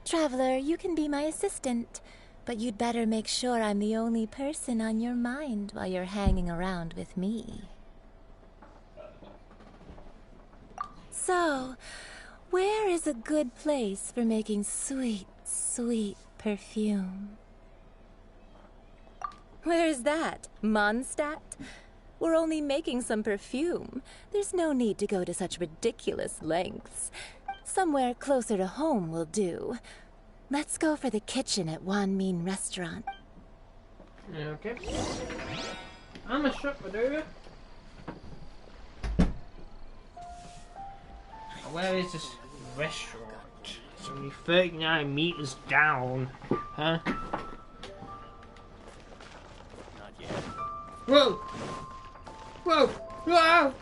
Traveler, you can be my assistant, but you'd better make sure I'm the only person on your mind while you're hanging around with me. So, where is a good place for making sweet, sweet perfume? Where is that? Mondstadt? We're only making some perfume. There's no need to go to such ridiculous lengths. Somewhere closer to home will do. Let's go for the kitchen at Wan Min Restaurant. Okay. I'm a shopper, dude. Where is this restaurant? It's only 39 meters down. Huh? Not yet. Whoa! Whoa! Whoa!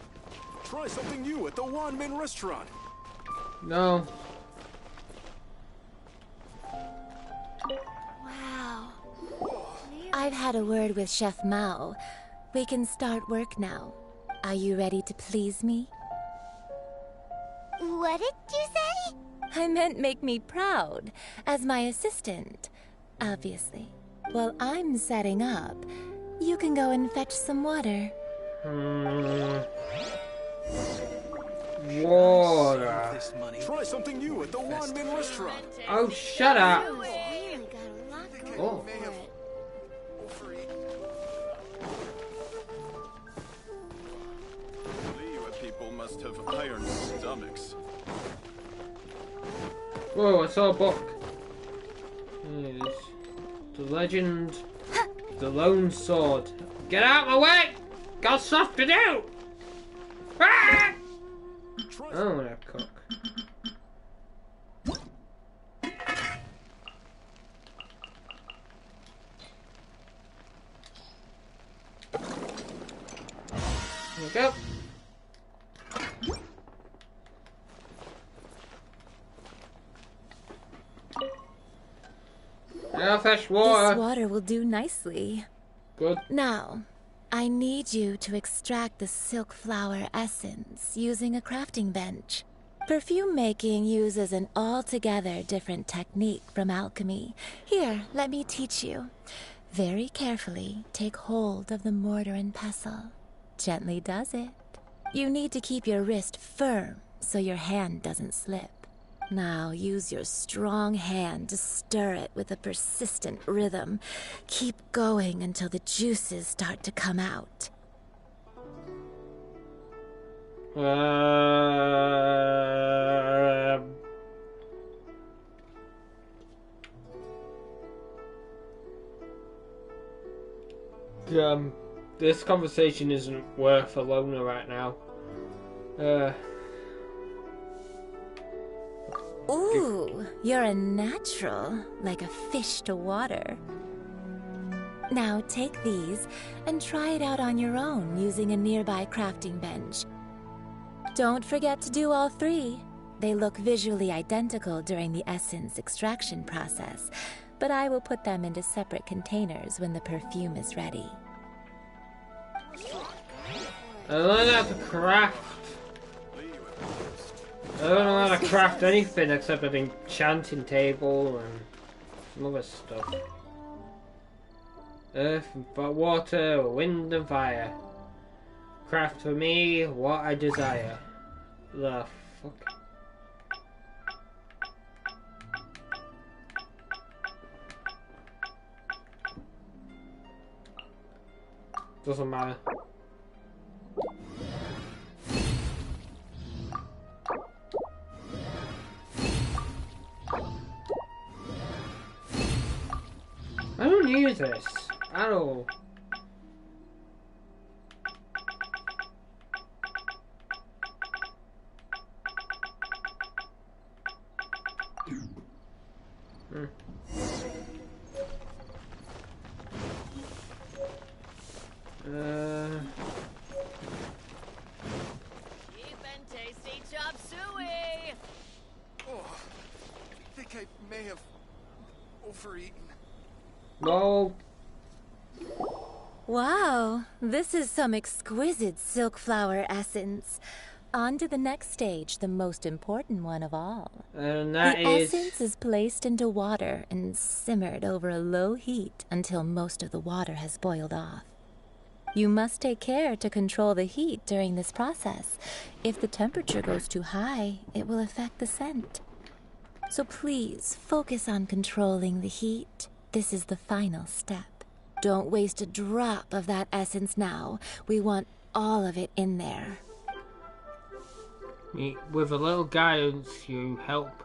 Try something new at the Wan Min Restaurant. No. Wow. I've had a word with Chef Mao. We can start work now. Are you ready to please me? What did you say? I meant make me proud, as my assistant. Obviously. While I'm setting up, you can go and fetch some water. Water. Try something new at the Wan Min Restaurant. Oh, shut up. Oh. Liyue people must have iron stomachs. Whoa, I saw a book. Yes. The Legend, the Lone Sword. Get out of my way! Got stuff to do! Ah! I want to cook. There we go. Now fetch water. This water will do nicely. Good. Now, I need you to extract the silk flower essence using a crafting bench. Perfume making uses an altogether different technique from alchemy. Here, let me teach you. Very carefully, take hold of the mortar and pestle. Gently does it. You need to keep your wrist firm so your hand doesn't slip. Now use your strong hand to stir it with a persistent rhythm. Keep going until the juices start to come out. This conversation isn't worth a loner right now. Ooh, you're a natural, like a fish to water. Now take these and try it out on your own using a nearby crafting bench. Don't forget to do all 3. They look visually identical during the essence extraction process, but I will put them into separate containers when the perfume is ready. I learned how to craft. I don't know how to craft anything except an enchanting table and some other stuff. Earth and water, wind and fire. Craft for me what I desire. The fuck? Doesn't matter. I don't use this at all. Cheap and tasty chop suey. Oh, I think I may have overeaten. No. Wow, this is some exquisite silk flower essence. On to the next stage, the most important one of all. And that the is... essence is placed into water and simmered over a low heat until most of the water has boiled off. You must take care to control the heat during this process. If the temperature goes too high, it will affect the scent. So please, focus on controlling the heat. This is the final step. Don't waste a drop of that essence now. We want all of it in there. With a little guidance, you help.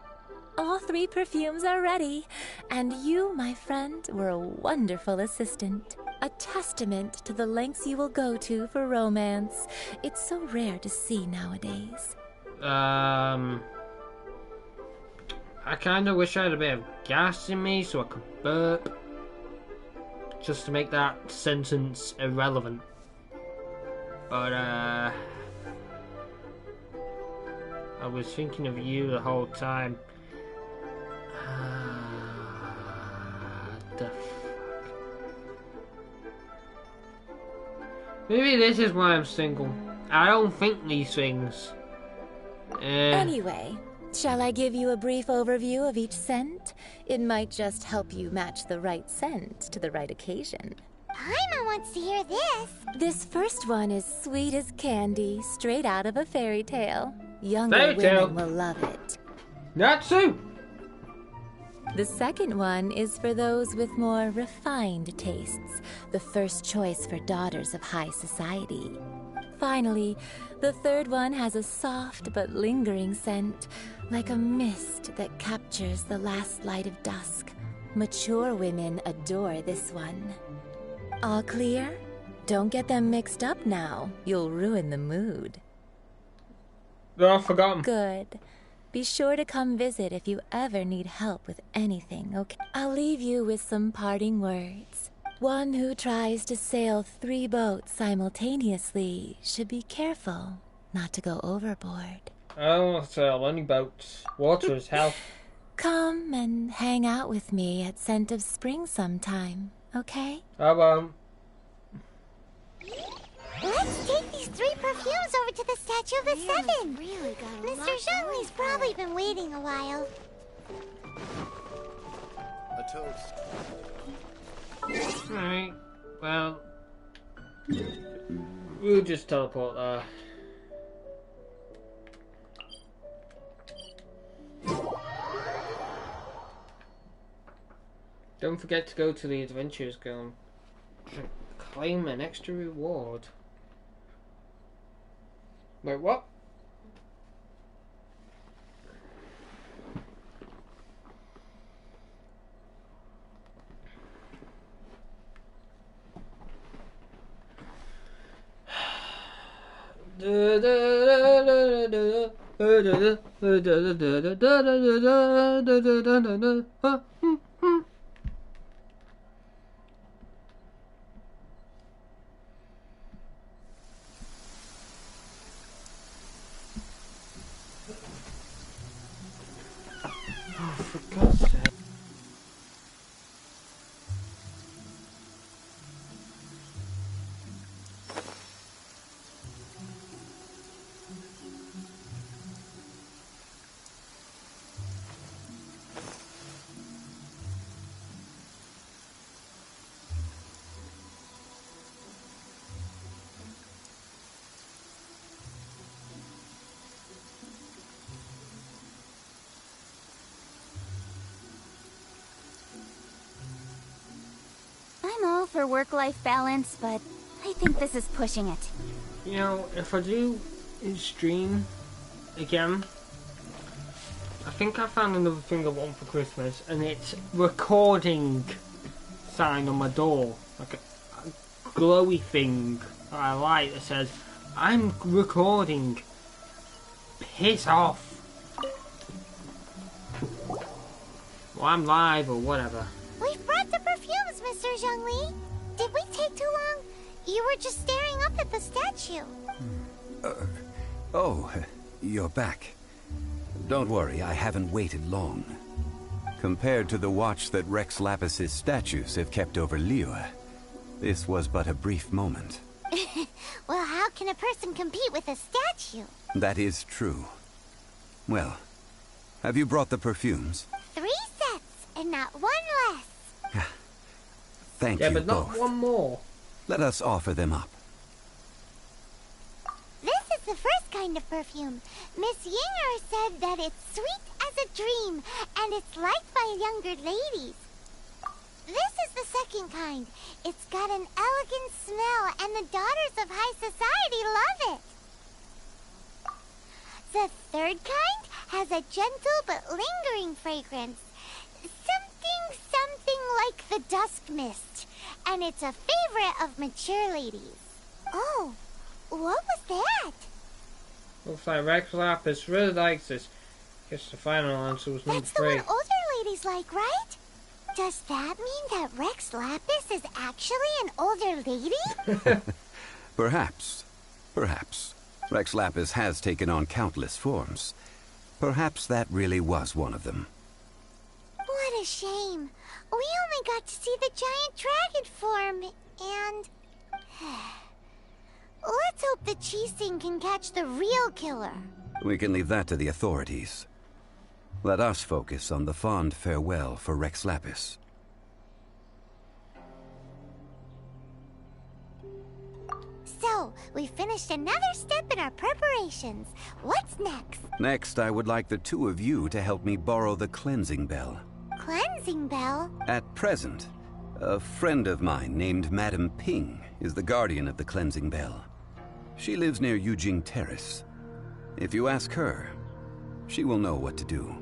All 3 perfumes are ready, and you, my friend, were a wonderful assistant. A testament to the lengths you will go to for romance. It's so rare to see nowadays. I kind of wish I had a bit of gas in me so I could burp. Just to make that sentence irrelevant. But, I was thinking of you the whole time. The fuck? Maybe this is why I'm single. I don't think these things. Anyway, shall I give you a brief overview of each scent? It might just help you match the right scent to the right occasion. Paimon wants to hear this. This first one is sweet as candy, straight out of a fairy tale. Younger women will love it. Natsu! The second one is for those with more refined tastes, the first choice for daughters of high society. Finally, the third one has a soft but lingering scent, like a mist that captures the last light of dusk. Mature women adore this one. All clear? Don't get them mixed up now. You'll ruin the mood. Oh, I forgot. Good. Be sure to come visit if you ever need help with anything, okay? I'll leave you with some parting words. One who tries to sail 3 boats simultaneously should be careful not to go overboard. I don't want to sail any boats. Water is hell. Come and hang out with me at Scent of Spring sometime, okay? I won't. Let's take these 3 perfumes over to the Statue of the Seven. Really got a lot Mr. Zhongli's probably been waiting a while. A toast. Alright, well, we'll just teleport there. Don't forget to go to the Adventures Guild and claim an extra reward. Wait, what? for work-life balance, but I think this is pushing it. You know, if I do stream again, I think I found another thing I want for Christmas, and it's recording sign on my door, like a glowy thing that I like that says, "I'm recording. Piss off." Well, I'm live or whatever. We've brought the perfumes, Mr. Zhongli. Did we take too long? You were just staring up at the statue. Oh, you're back. Don't worry, I haven't waited long. Compared to the watch that Rex Lapis's statues have kept over Liyue, this was but a brief moment. Well, how can a person compete with a statue? That is true. Well, have you brought the perfumes? 3 sets, and not one less. Thank you Yeah, but not both. one more. Let us offer them up. This is the first kind of perfume. Miss Yinger said that it's sweet as a dream, and it's liked by younger ladies. This is the second kind. It's got an elegant smell, and the daughters of high society love it. The third kind has a gentle but lingering fragrance. Something like the dusk mist. And it's a favorite of mature ladies. Oh, what was that? Looks like Rex Lapis really likes this. Guess the final answer was number 3. That's the one older ladies like, right? Does that mean that Rex Lapis is actually an older lady? Perhaps. Perhaps. Rex Lapis has taken on countless forms. Perhaps that really was one of them. What a shame. We only got to see the giant dragon form, and... Let's hope the Chi-Sing can catch the real killer. We can leave that to the authorities. Let us focus on the fond farewell for Rex Lapis. So, we finished another step in our preparations. What's next? Next, I would like the two of you to help me borrow the cleansing bell. Cleansing bell? At present, a friend of mine named Madame Ping is the guardian of the cleansing bell. She lives near Yujing Terrace. If you ask her, she will know what to do.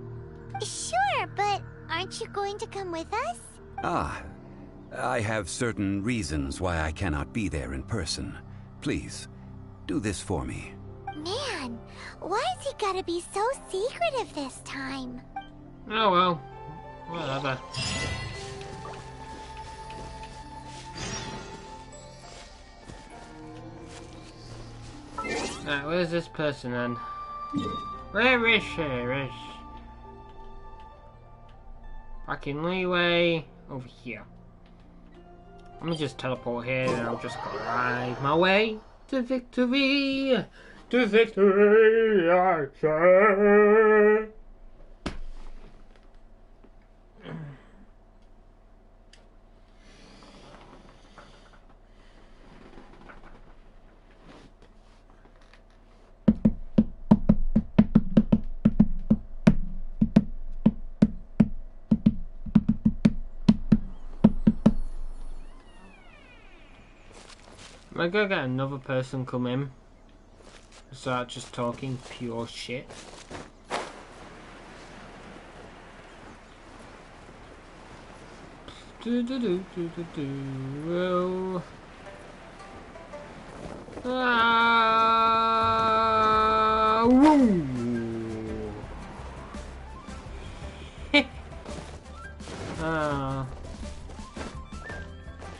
Sure, but aren't you going to come with us? Ah, I have certain reasons why I cannot be there in person. Please, do this for me. Man, why's he gotta be so secretive this time? Oh well, whatever. Right, where's this person then? Where is she? Back in Leeway, over here. Let me just teleport here and I'll just go right my way to victory! To victory, I say! Am I gonna get another person come in? Start just talking pure shit. Well, woo.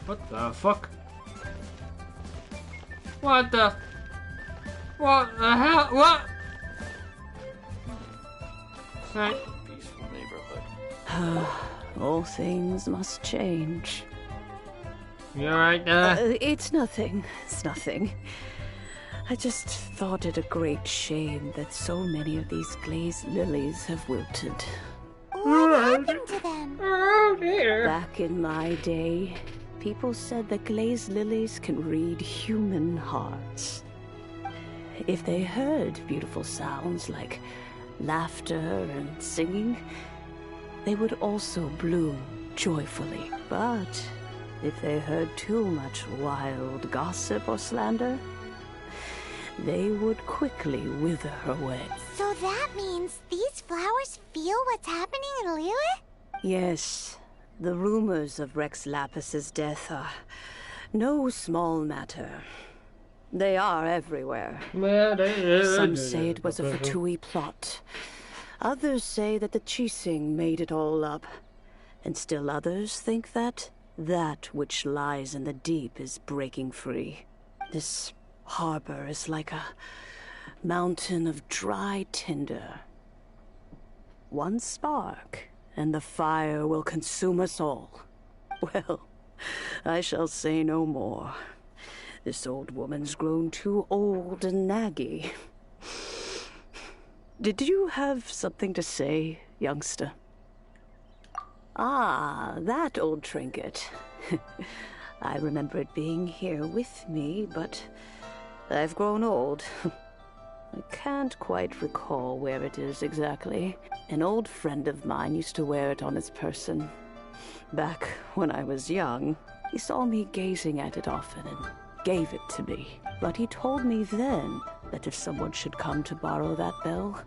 What the fuck? What the hell? What? Right. Peaceful neighborhood. All things must change. You alright there? It's nothing. It's nothing. I just thought it a great shame that so many of these glazed lilies have wilted. What happened to them? Oh dear. Back in my day, people said that glazed lilies can read human hearts. If they heard beautiful sounds like laughter and singing, they would also bloom joyfully. But if they heard too much wild gossip or slander, they would quickly wither away. So that means these flowers feel what's happening in Liyue? Yes, the rumors of Rex Lapis's death are no small matter. They are everywhere. Some say it was a Fatui plot. Others say that the Chising made it all up. And still others think that which lies in the deep is breaking free. This harbor is like a mountain of dry tinder. One spark, and the fire will consume us all. Well, I shall say no more. This old woman's grown too old and naggy. Did you have something to say, youngster? Ah, that old trinket. I remember it being here with me, but I've grown old. I can't quite recall where it is exactly. An old friend of mine used to wear it on his person. Back when I was young, he saw me gazing at it often and gave it to me. But he told me then that if someone should come to borrow that bell,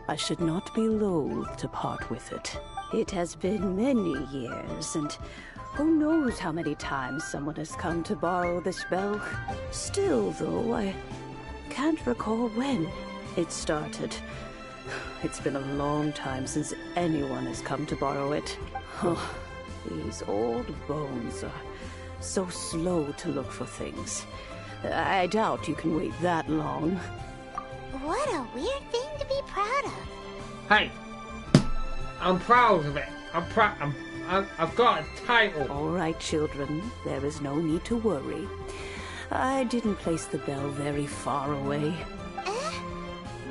I should not be loath to part with it. It has been many years, and who knows how many times someone has come to borrow this bell. Still, though, I can't recall when it started. It's been a long time since anyone has come to borrow it. Oh, these old bones are so slow to look for things. I doubt you can wait that long. What a weird thing to be proud of. Hey, I'm proud of it. I've got a title. All right, children. There is no need to worry. I didn't place the bell very far away.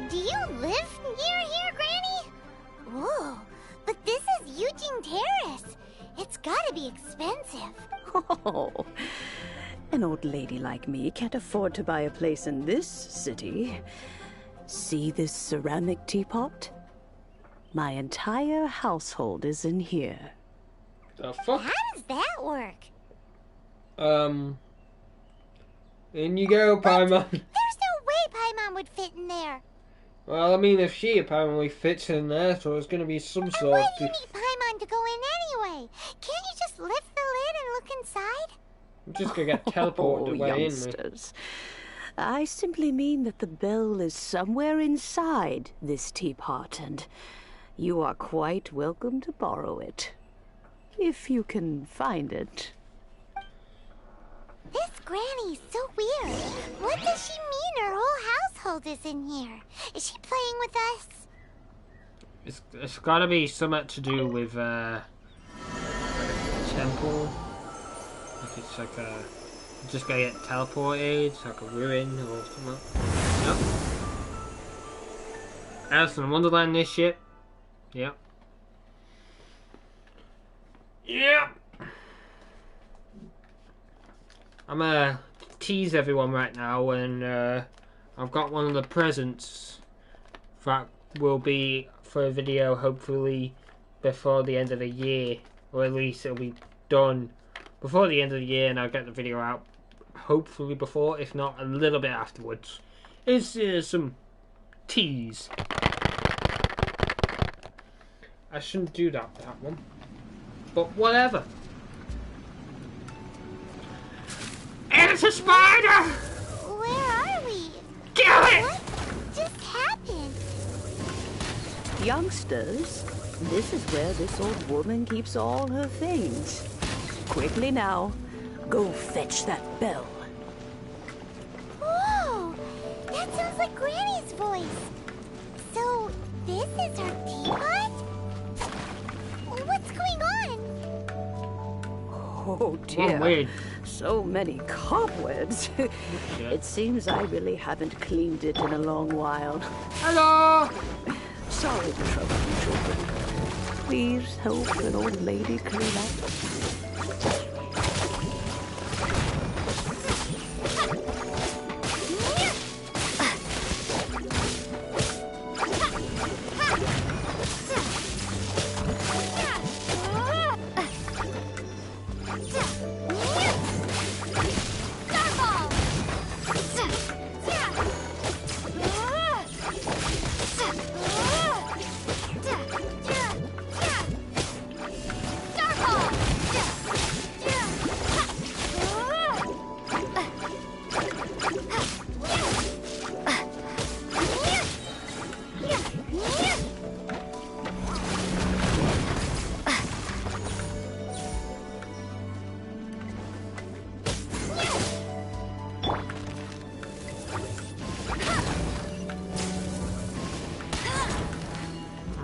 Do you live near here, Granny? Whoa, but this is Eugene Terrace. It's gotta be expensive. Oh, an old lady like me can't afford to buy a place in this city. See this ceramic teapot? My entire household is in here. The fuck? How does that work? In you go, Paimon. There's no way Paimon would fit in there. Well, I mean, if she apparently fits in there, so it's going to be some sort of... Why do you need Paimon to go in anyway? Can't you just lift the lid and look inside? I'm just going to get teleported away youngsters. I simply mean that the bell is somewhere inside this teapot, and you are quite welcome to borrow it. If you can find it. This Granny's so weird. What does she mean her whole household is in here? Is she playing with us? It's got to be something to do with temple. Like it's like a... just gonna get teleported, it's like a ruin or something. Yep. Alice in Wonderland, this shit. Yep. Yep. I'm gonna tease everyone right now, and I've got one of the presents that will be for a video hopefully before the end of the year, or at least it'll be done before the end of the year, and I'll get the video out hopefully before, if not a little bit afterwards. It's some tease. I shouldn't do that one, but whatever. It's a spider! Where are we? Kill it! What just happened? Youngsters, this is where this old woman keeps all her things. Quickly now, go fetch that bell. Whoa! That sounds like Granny's voice. So, this is her teapot? What's going on? Oh dear. Oh, weird. So many cobwebs. It seems I really haven't cleaned it in a long while. Hello! Sorry to trouble you, children. Please help an old lady clean up.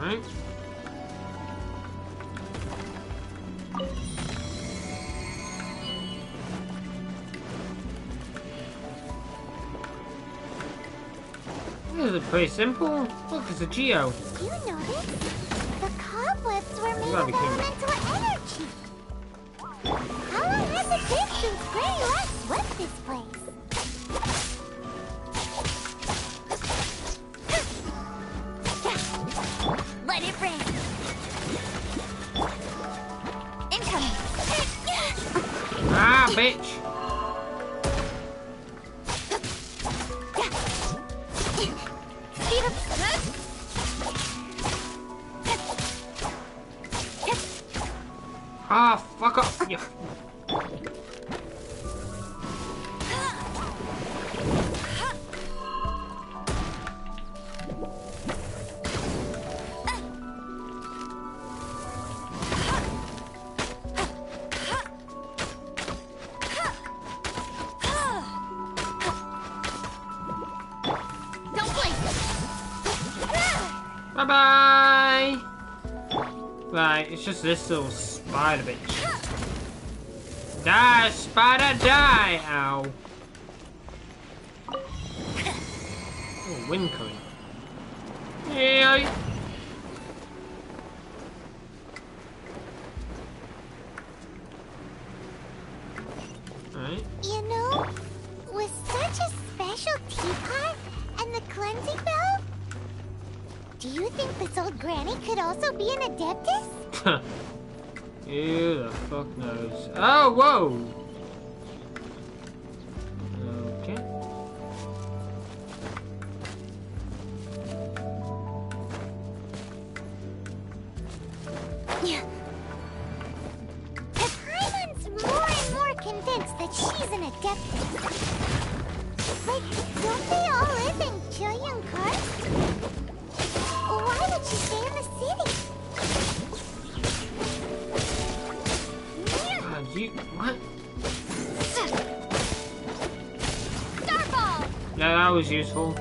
Right. This is pretty simple. Look, it's a geo. You notice? The cobwebs were made Gotta of be kidding. elemental energy. How long has it been since Granny last swept this place? Let it rain. Incoming. Ah, bitch. Speed up. Ah, fuck off. Yeah. Don't blink. Bye-bye. Right, it's just this little spider bitch. Die, spider, die! Ow. Oh, wind coming. Yeah. Right. You know, with such a special teapot and the cleansing bell, do you think this old granny could also be an adeptus? Who the fuck knows? Oh, whoa! Okay. Yeah. Paimon's more and more convinced that she's an adeptus. Like, don't they all live in Julian Karst? Why would she stay in the city? You what? Starball! Yeah, that was useful.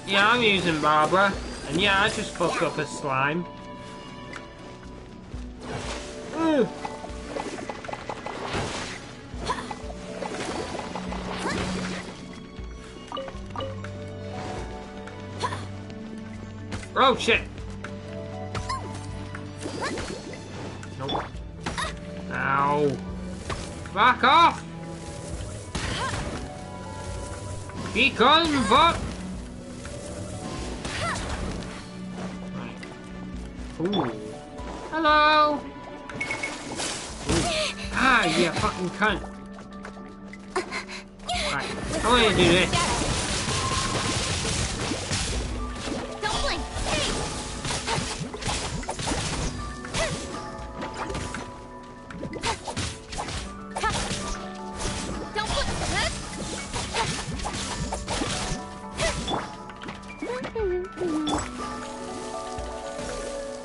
Yeah, I'm using Barbara, and yeah, I just fucked up a slime. Ugh. Oh shit! Nope. Ow! Back off! Be gone, fuck! Right. Ooh. Hello! Ah, you fucking cunt. Right, I want you to do this. Don't blink. Don't blink.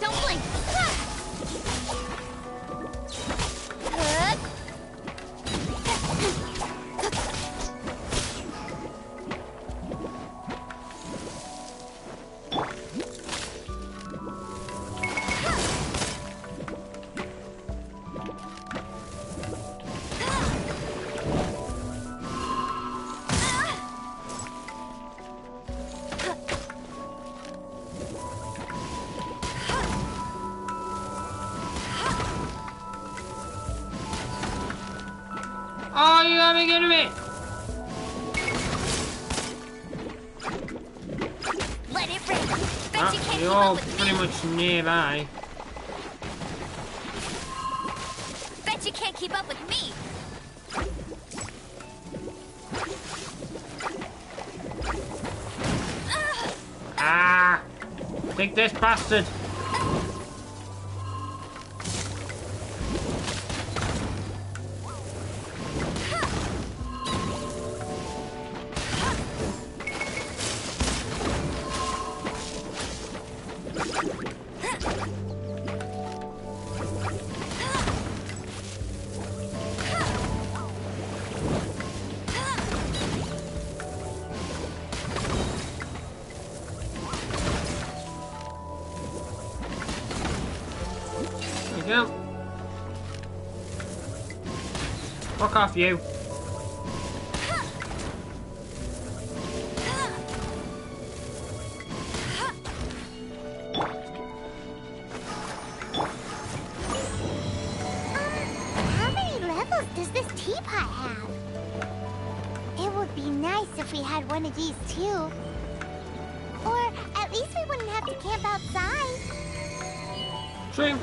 Don't blink. Oh, you gotta get me! Let it rain. Bet you can't You're keep all up with pretty me. much nearby. Bet you can't keep up with me. Ah! Take this, bastard! Yeah. Fuck off, you. How many levels does this teapot have? It would be nice if we had one of these too. Or at least we wouldn't have to camp outside. True.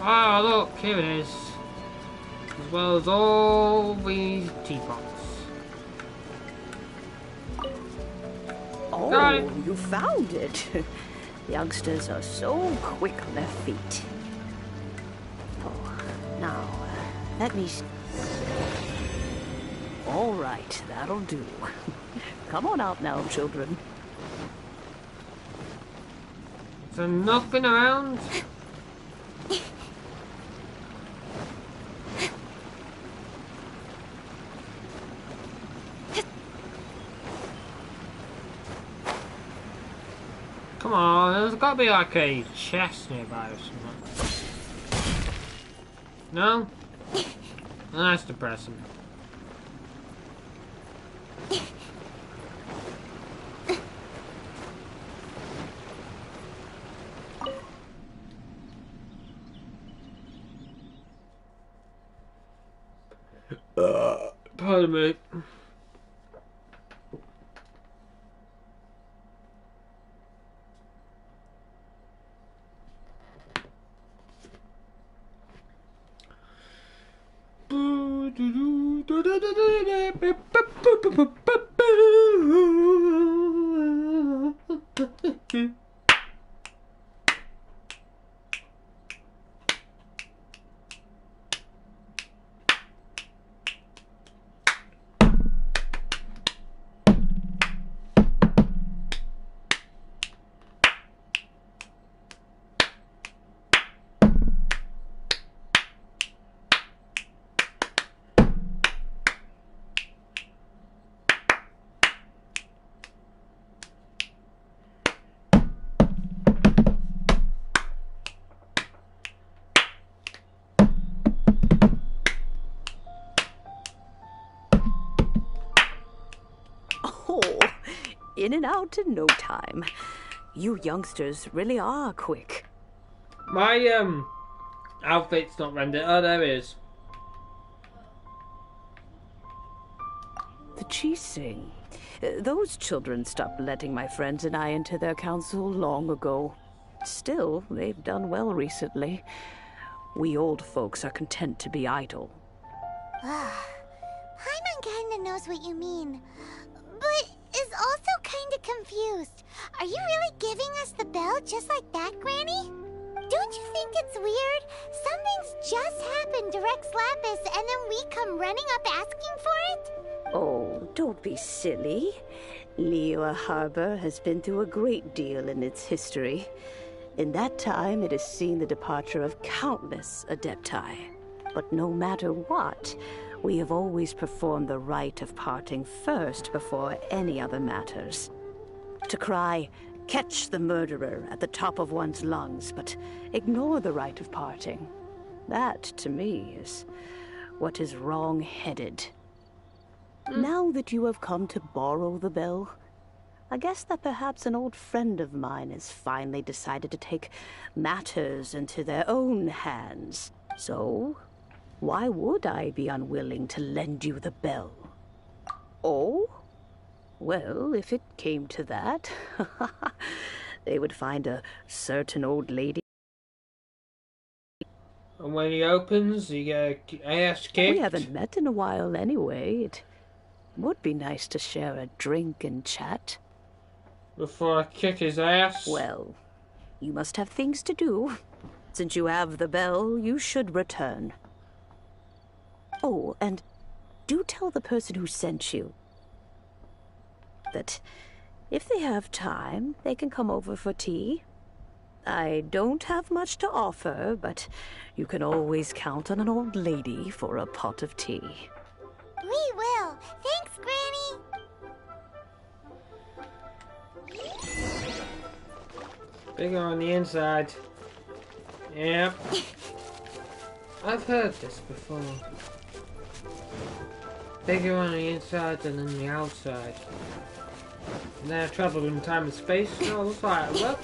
Ah, look, here it is. As well as all these teapots. Oh, you found it. Youngsters are so quick on their feet. Oh, now, let me... All right, that'll do. Come on out now, children. Is there nothing around? Come on, there's got to be like a chest nearby or something. No? That's depressing. Pardon me. In and out in no time. You youngsters really are quick. My outfit's not rendered. Oh, there it is. The Chi-Sing. Those children stopped letting my friends and I into their council long ago. Still, they've done well recently. We old folks are content to be idle. Paimon kinda knows what you mean, but is also kinda confused. Are you really giving us the bell just like that, Granny? Don't you think it's weird? Something's just happened to Rex Lapis and then we come running up asking for it? Oh, don't be silly. Liyue Harbor has been through a great deal in its history. In that time, it has seen the departure of countless Adepti. But no matter what, we have always performed the rite of parting first before any other matters. To cry, "Catch the murderer," at the top of one's lungs, but ignore the rite of parting. That, to me, is what is wrong-headed. Now that you have come to borrow the bell, I guess that perhaps an old friend of mine has finally decided to take matters into their own hands. So, why would I be unwilling to lend you the bell? Oh? Well, if it came to that, they would find a certain old lady. And when he opens, you get ass kicked. We haven't met in a while anyway. It would be nice to share a drink and chat. Before I kick his ass? Well, you must have things to do. Since you have the bell, you should return. Oh, and do tell the person who sent you that if they have time, they can come over for tea. I don't have much to offer, but you can always count on an old lady for a pot of tea. We will. Thanks, Granny. Bigger on the inside. Yep. I've heard this before. Bigger on the inside than on the outside. And then I travelled in time and space, and I was like, well.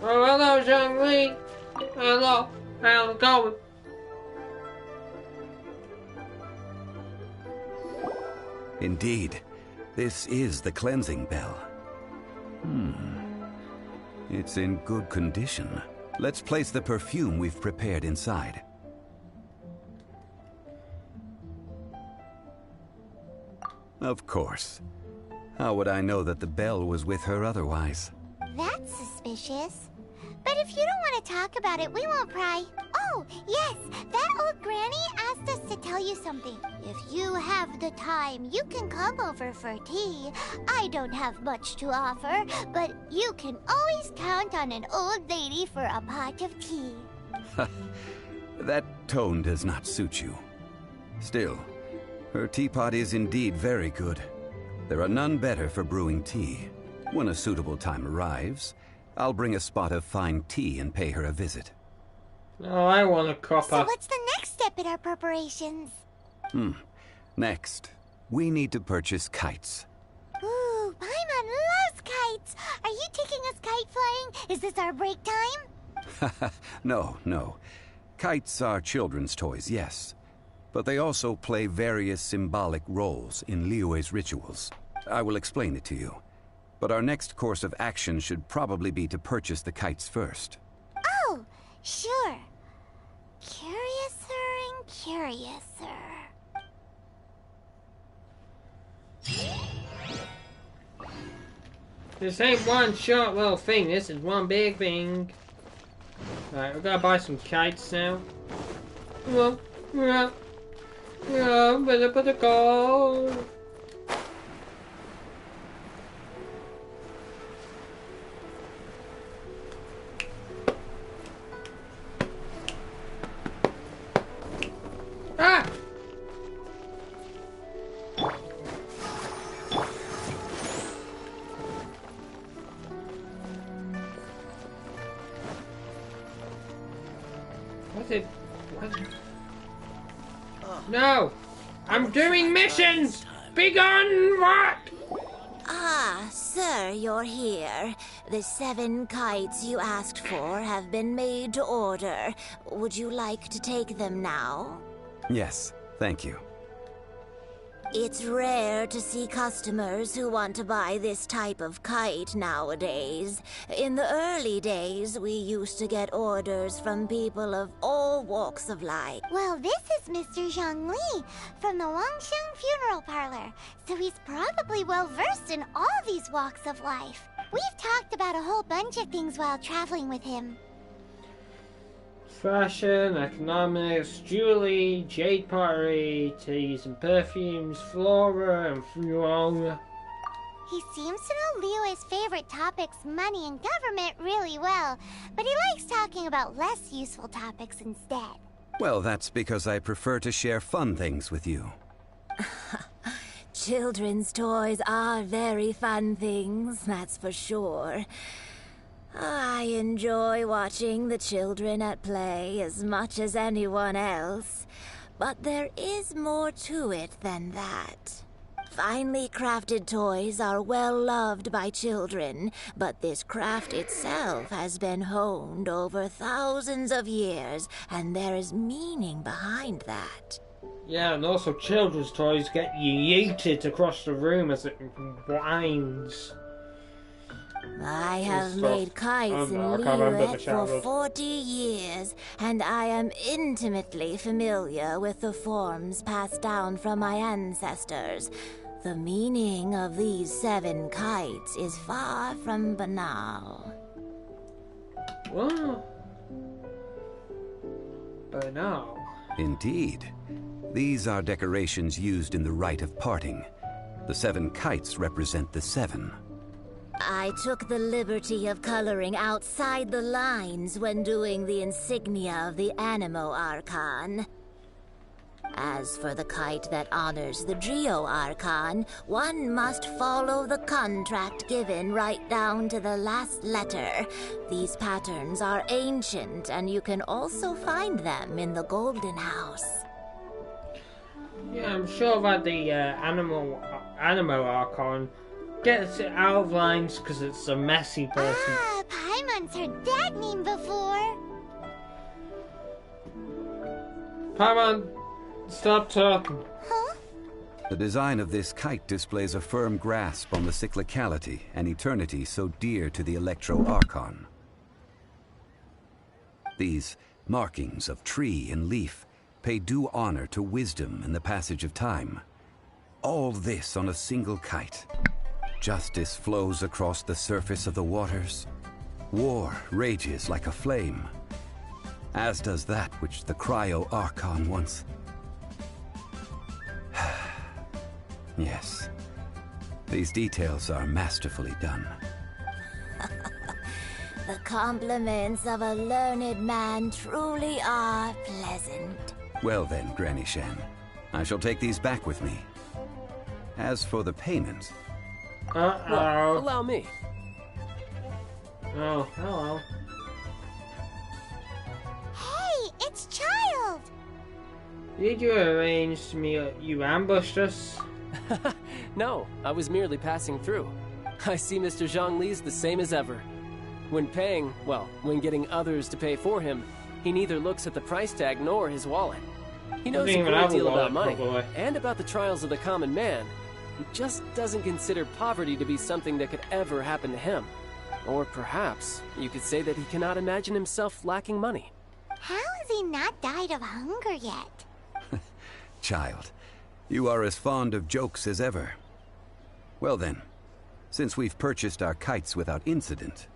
Oh, hello, Zhongli. Hello. How's it going? Indeed, this is the cleansing bell. It's in good condition. Let's place the perfume we've prepared inside. Of course. How would I know that the bell was with her otherwise? That's suspicious. But if you don't want to talk about it, we won't pry. Oh, yes, that old granny asked us to tell you something. If you have the time, you can come over for tea. I don't have much to offer, but you can always count on an old lady for a pot of tea. That tone does not suit you. Still, her teapot is indeed very good. There are none better for brewing tea. When a suitable time arrives, I'll bring a spot of fine tea and pay her a visit. Oh, I want a copper. So what's the next step in our preparations? Next, we need to purchase kites. Ooh, Paimon loves kites! Are you taking us kite flying? Is this our break time? No. Kites are children's toys, yes. But they also play various symbolic roles in Liyue's rituals. I will explain it to you. But our next course of action should probably be to purchase the kites first. Oh, sure. Curiouser and curiouser. This ain't one short little thing, this is one big thing. Alright, we gotta buy some kites now. Yeah, better go. Ah! What? No! I'm doing missions! Be gone, what? Ah, sir, you're here. The 7 kites you asked for have been made to order. Would you like to take them now? Yes, thank you. It's rare to see customers who want to buy this type of kite nowadays. In the early days, we used to get orders from people of all walks of life. Well, this is Mr. Zhongli from the Wangsheng Funeral Parlor, so he's probably well-versed in all these walks of life. We've talked about a whole bunch of things while traveling with him. Fashion, economics, jewelry, jade pottery, teas and perfumes, flora and fauna. He seems to know Liyue's favorite topics, money and government, really well, but he likes talking about less useful topics instead. Well, that's because I prefer to share fun things with you. Children's toys are very fun things, that's for sure. I enjoy watching the children at play as much as anyone else, but there is more to it than that. Finely crafted toys are well loved by children, but this craft itself has been honed over thousands of years, and there is meaning behind that. Yeah, and also children's toys get yeeted across the room as it winds. I have made kites in Liyue for 40 years, and I am intimately familiar with the forms passed down from my ancestors. The meaning of these 7 kites is far from banal. What? Banal? Indeed. These are decorations used in the rite of parting. The 7 kites represent the 7. I took the liberty of coloring outside the lines when doing the insignia of the Animo Archon. As for the kite that honors the Geo Archon, one must follow the contract given right down to the last letter. These patterns are ancient, and you can also find them in the Golden House. Yeah, I'm sure that the animal Archon gets it out of lines because it's a messy person. Ah, Paimon's heard that name before. Paimon, stop talking. Huh? The design of this kite displays a firm grasp on the cyclicality and eternity so dear to the Electro Archon. These markings of tree and leaf pay due honor to wisdom and the passage of time. All this on a single kite. Justice flows across the surface of the waters. War rages like a flame, as does that which the Cryo Archon once... Yes, these details are masterfully done. The compliments of a learned man truly are pleasant. Well then, Granny Shan, I shall take these back with me. As for the payment... Uh-oh. Allow me. Oh, hello. Hey, it's Child! Did you arrange to me you ambushed us? No, I was merely passing through. I see Mr. Zhongli's the same as ever. When paying, well, when getting others to pay for him, he neither looks at the price tag nor his wallet. He knows a great deal about money, and about the trials of the common man. He just doesn't consider poverty to be something that could ever happen to him. Or perhaps you could say that he cannot imagine himself lacking money. How has he not died of hunger yet? Child, you are as fond of jokes as ever. Well then, since we've purchased our kites without incident,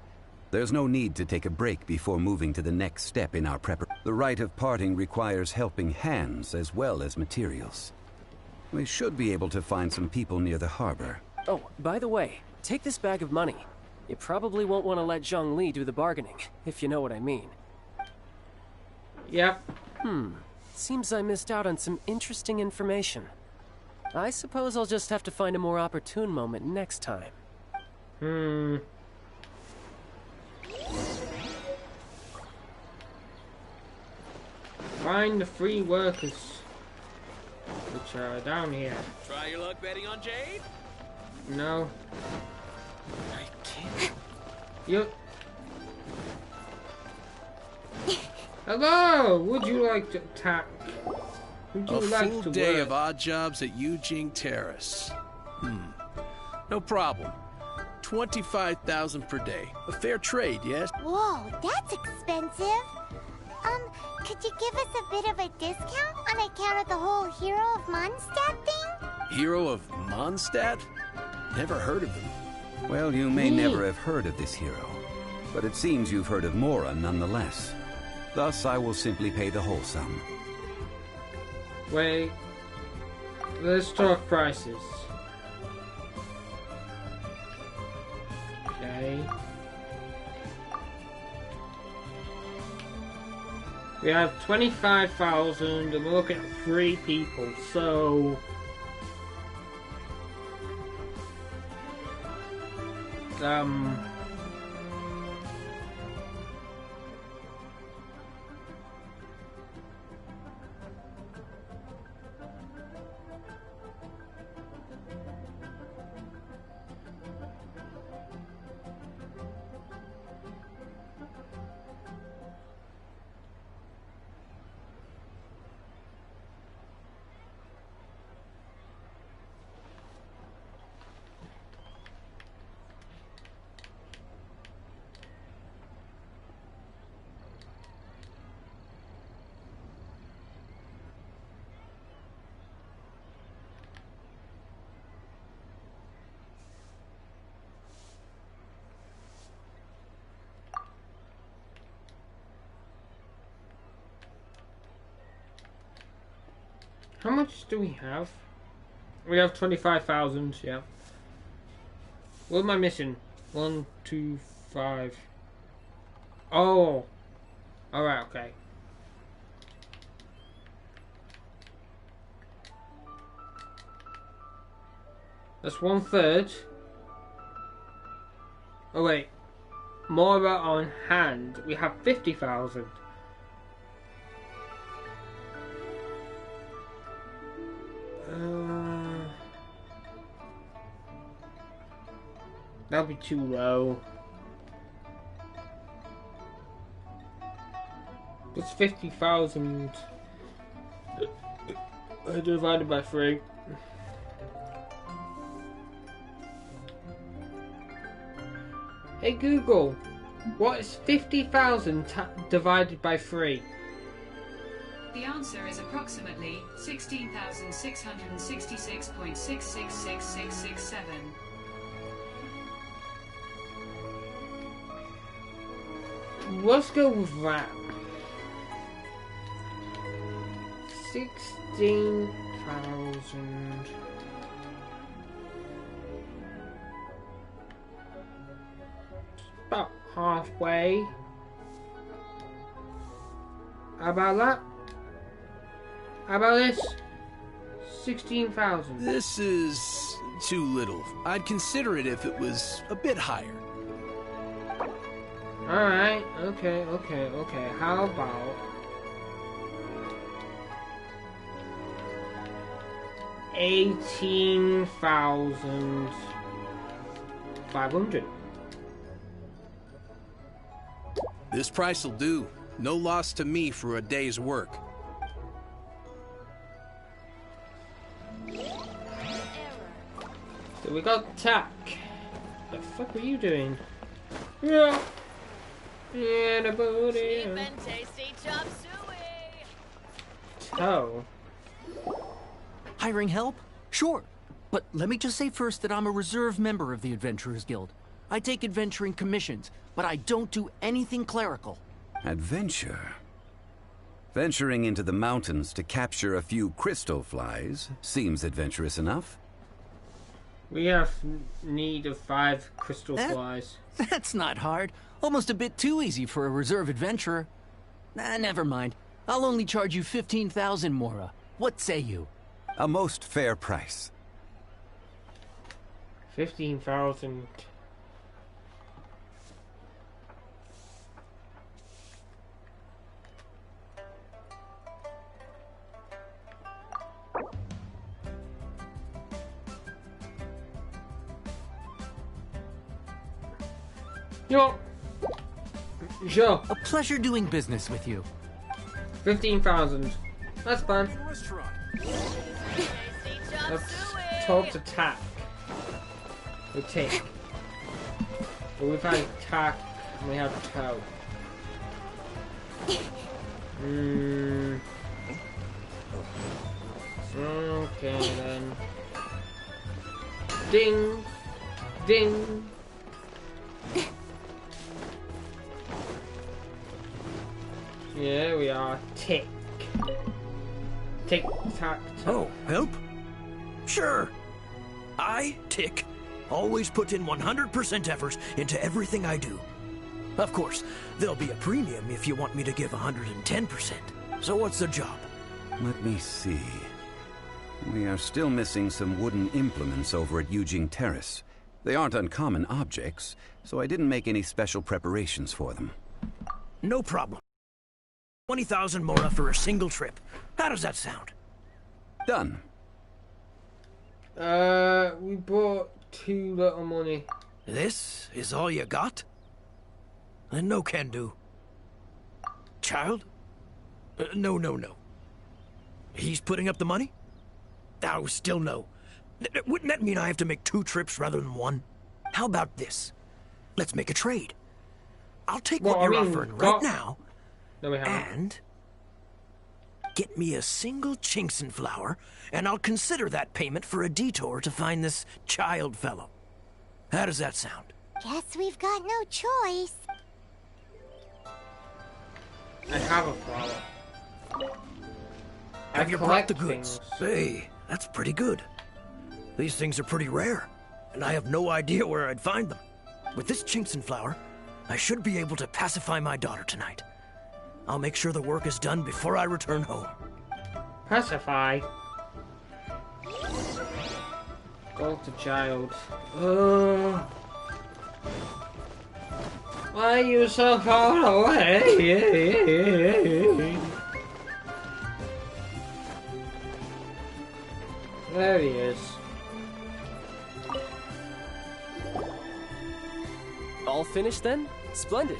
there's no need to take a break before moving to the next step in our preparation. The rite of parting requires helping hands as well as materials. We should be able to find some people near the harbor. Oh, by the way, take this bag of money. You probably won't want to let Zhongli do the bargaining, if you know what I mean. Yep. Seems I missed out on some interesting information. I suppose I'll just have to find a more opportune moment next time. Find the free workers, which are down here. Try your luck betting on Jade? No. I can't. You. Hello. Would you like to attack? Would you A like full to day work? of odd jobs at Yujing Terrace. No problem. 25,000 per day. A fair trade, yes? Whoa, that's expensive. Could you give us a bit of a discount on account of the whole Hero of Mondstadt thing? Hero of Mondstadt? Never heard of him. Well, you may never have heard of this hero, but it seems you've heard of Mora nonetheless. Thus, I will simply pay the whole sum. Wait. Let's talk prices. Okay. We have 25,000 and we're looking at 3 people, so... How much do we have? We have 25,000, yeah. What am I missing? 1, 2, 5. Oh! Alright, okay. That's 1/3. Oh wait. More on hand. We have 50,000. That'll be too low. It's 50,000 divided by 3. Hey Google, what is 50,000 divided by 3? The answer is approximately 16,666.666667. Let's go with that. 16,000. About halfway. How about that? How about this? 16,000. This is too little. I'd consider it if it was a bit higher. Alright, okay. How about 18,500? This price'll do. No loss to me for a day's work. So we got tack. The fuck were you doing? Yeah. Yeah, the booty. Cheap and tasty chop suey. Toe. Hiring help? Sure. But let me just say first that I'm a reserve member of the Adventurers Guild. I take adventuring commissions, but I don't do anything clerical. Adventure? Venturing into the mountains to capture a few crystal flies seems adventurous enough. We have need of 5 crystal flies. That's not hard. Almost a bit too easy for a reserve adventurer. Never mind. I'll only charge you 15,000 Mora. What say you? A most fair price. 15,000. Yo. Sure. A pleasure doing business with you. 15,000. That's fine. Let's talk to tack. We take. But we've had tack and we have toe. Okay then. Ding. Ding. Yeah, we are. Tick. Tick, tack, toe. Oh, help? Sure. I, Tick, always put in 100% effort into everything I do. Of course, there'll be a premium if you want me to give 110%. So what's the job? Let me see. We are still missing some wooden implements over at Yujing Terrace. They aren't uncommon objects, so I didn't make any special preparations for them. No problem. 20,000 Mora for a single trip. How does that sound? Done. We bought too little money. This is all you got? Then no can do. Child? No. He's putting up the money? Oh, still no. Wouldn't that mean I have to make 2 trips rather than 1? How about this? Let's make a trade. I'll take what you're offering right now. No, we haven't. And get me a single Chinkson flower, and I'll consider that payment for a detour to find this child fellow. How does that sound? Guess we've got no choice. I have a flower. Have you brought the goods? Hey, that's pretty good. These things are pretty rare, and I have no idea where I'd find them. With this Chinkson flower, I should be able to pacify my daughter tonight. I'll make sure the work is done before I return home. Pacify? Go to child. Why are you so far away? There he is. All finished then? Splendid.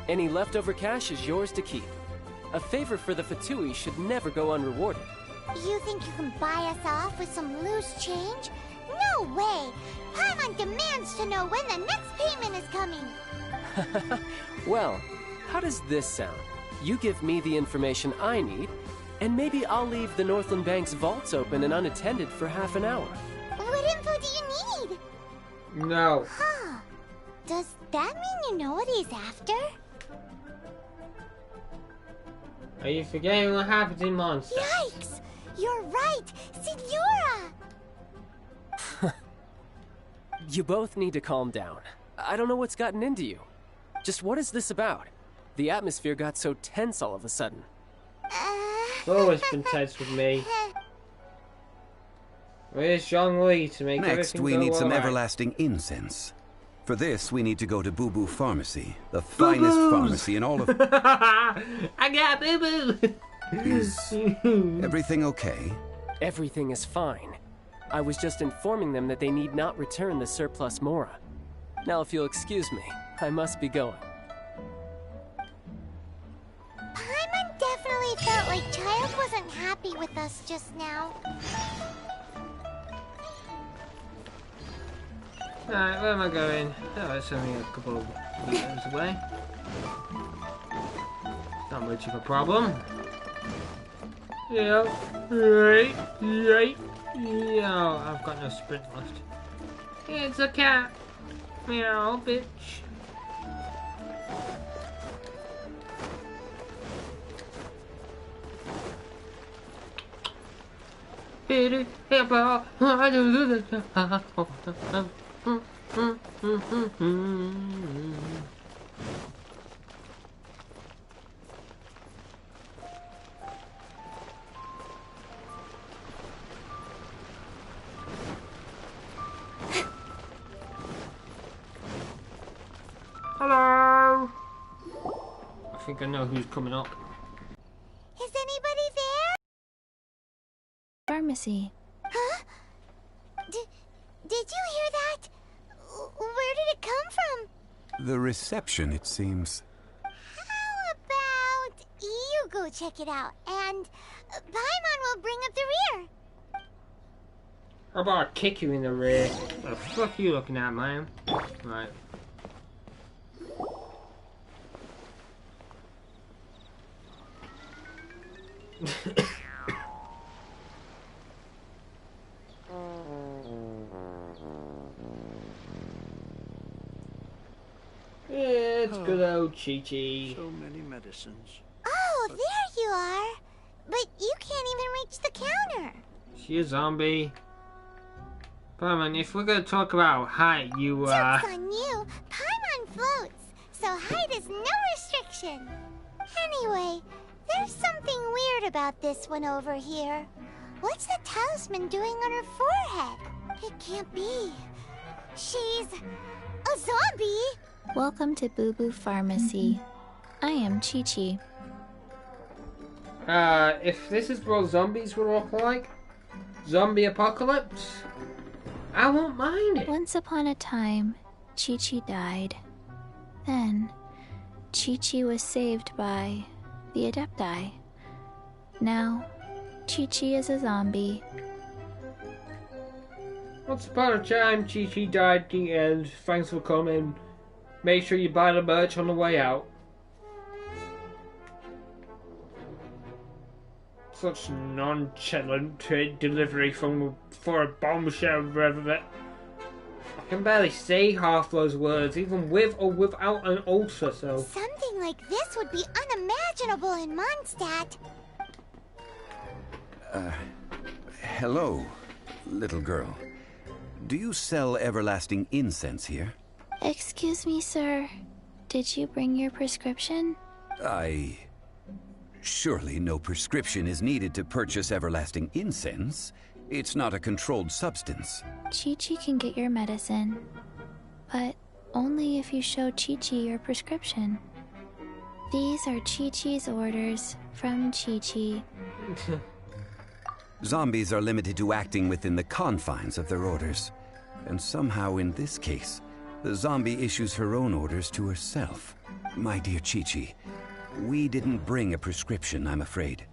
Any leftover cash is yours to keep. A favor for the Fatui should never go unrewarded. You think you can buy us off with some loose change? No way! Paimon demands to know when the next payment is coming! Well, how does this sound? You give me the information I need, and maybe I'll leave the Northland Bank's vaults open and unattended for half an hour. What info do you need? No. Huh. Does that mean you know what he's after? Are you forgetting what happened in Monster? Yikes! You're right! Signora! You both need to calm down. I don't know what's gotten into you. Just what is this about? The atmosphere got so tense all of a sudden. It's always been tense with me. Where's Zhongli to make Next, everything we go need some alright? everlasting incense. For this, we need to go to Boo Boo Pharmacy, the finest pharmacy in all of... I got Boo Boo! Is everything okay? Everything is fine. I was just informing them that they need not return the surplus Mora. Now, if you'll excuse me, I must be going. Paimon definitely felt like Child wasn't happy with us just now. Alright, where am I going? Oh, it's only a couple of meters away. Not much of a problem. Yeah, right. Yeah, I've got no sprint left. It's a cat. Meow, bitch. Hello. I think I know who's coming up. Is anybody there? Pharmacy. Huh? Did you hear that? Where did it come from? The reception, it seems. How about you go check it out, and Paimon will bring up the rear. How about I kick you in the rear? What the fuck are you looking at, man? Right. It's good old Chi-Chi. So many medicines. Oh, there you are. But you can't even reach the counter. She a zombie. Paimon, if we're gonna talk about height, you Joke's on you. Paimon floats, so height is no restriction. Anyway, there's something weird about this one over here. What's the talisman doing on her forehead? It can't be. She's a zombie. Welcome to Boo Boo Pharmacy. I am Chi-Chi. If this is what zombies will look like, zombie apocalypse, I won't mind it. Once upon a time, Chi-Chi died. Then, Chi-Chi was saved by the Adepti. Now, Chi-Chi is a zombie. Once upon a time, Chi-Chi died at the end. Thanks for coming. Make sure you buy the merch on the way out. Such nonchalant delivery for a bombshell, brother. I can barely say half those words, even with or without an ulcer, so... Something like this would be unimaginable in Mondstadt. Hello, little girl. Do you sell everlasting incense here? Excuse me, sir. Did you bring your prescription? Surely no prescription is needed to purchase everlasting incense. It's not a controlled substance. Chi-Chi can get your medicine, but only if you show Chi-Chi your prescription. These are Chi-Chi's orders from Chi-Chi. Zombies are limited to acting within the confines of their orders. And somehow in this case, the zombie issues her own orders to herself. My dear Chi-Chi, we didn't bring a prescription, I'm afraid.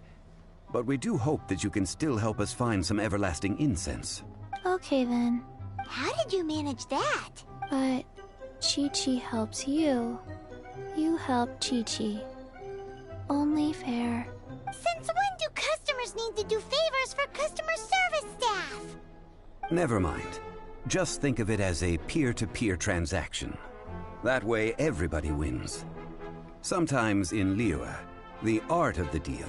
But we do hope that you can still help us find some everlasting incense. Okay then. How did you manage that? But Chi-Chi helps you. You help Chi-Chi. Only fair. Since when do customers need to do favors for customer service staff? Never mind. Just think of it as a peer-to-peer transaction. That way everybody wins. Sometimes in Liyue, the art of the deal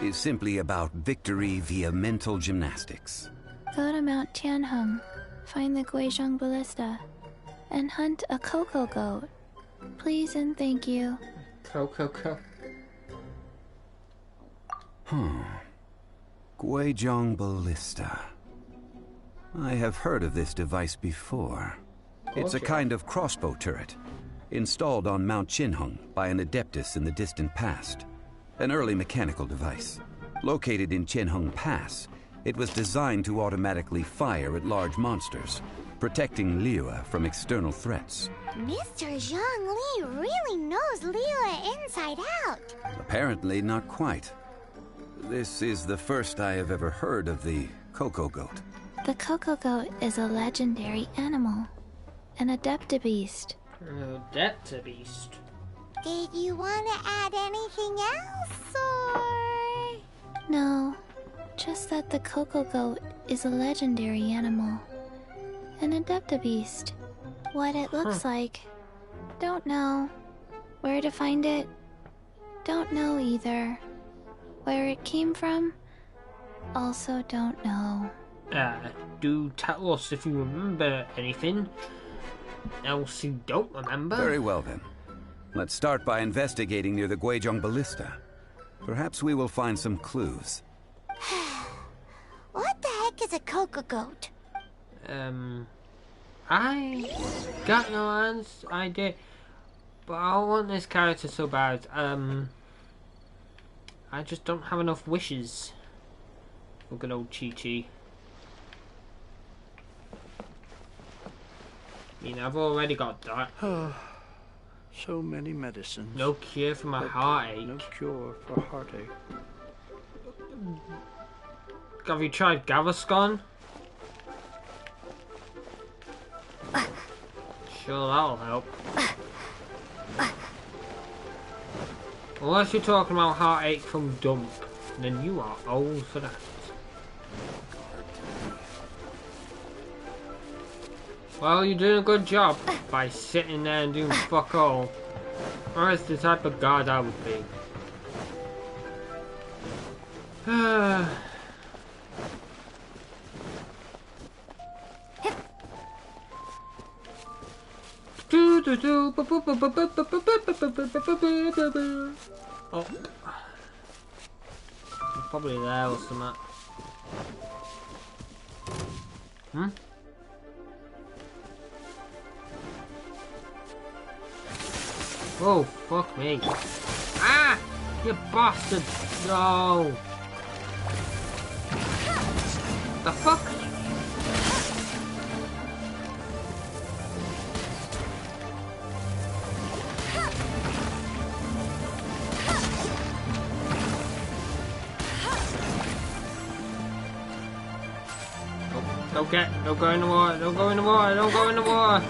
is simply about victory via mental gymnastics. Go to Mount Tianheng, find the Guizhong Ballista, and hunt a cocoa goat. Please and thank you. Cocoa. Guizhong Ballista. I have heard of this device before. It's a kind of crossbow turret, installed on Mount Qinheng by an adeptus in the distant past. An early mechanical device. Located in Qianheng Pass, it was designed to automatically fire at large monsters, protecting Liyue from external threats. Mr. Zhongli really knows Liyue inside out. Apparently not quite. This is the first I have ever heard of the cocoa goat. The cocoa goat is a legendary animal, an adeptabeast. Adeptabeast. Did you want to add anything else, or...? No, just that the cocoa goat is a legendary animal. An adeptabeast. What it looks like, don't know. Where to find it, don't know either. Where it came from, also don't know. Do tell us if you remember anything else you don't remember. Very well then. Let's start by investigating near the Guizhong Ballista. Perhaps we will find some clues. What the heck is a cocoa goat? I got no idea, but I want this character so bad. I just don't have enough wishes for good old Chi-Chi. I mean, I've already got that. So many medicines. No cure for my heartache. No cure for heartache. Have you tried Gaviscon? Sure, that'll help. Unless you're talking about heartache from dump, then you are old for that. Well, you're doing a good job by sitting there and doing fuck all. Or it's the type of guard I would be. Oh. Probably there or something. Hmm? Oh, fuck me. Ah! You bastard! No! The fuck? Don't go in the water, don't go in the water, don't go in the water!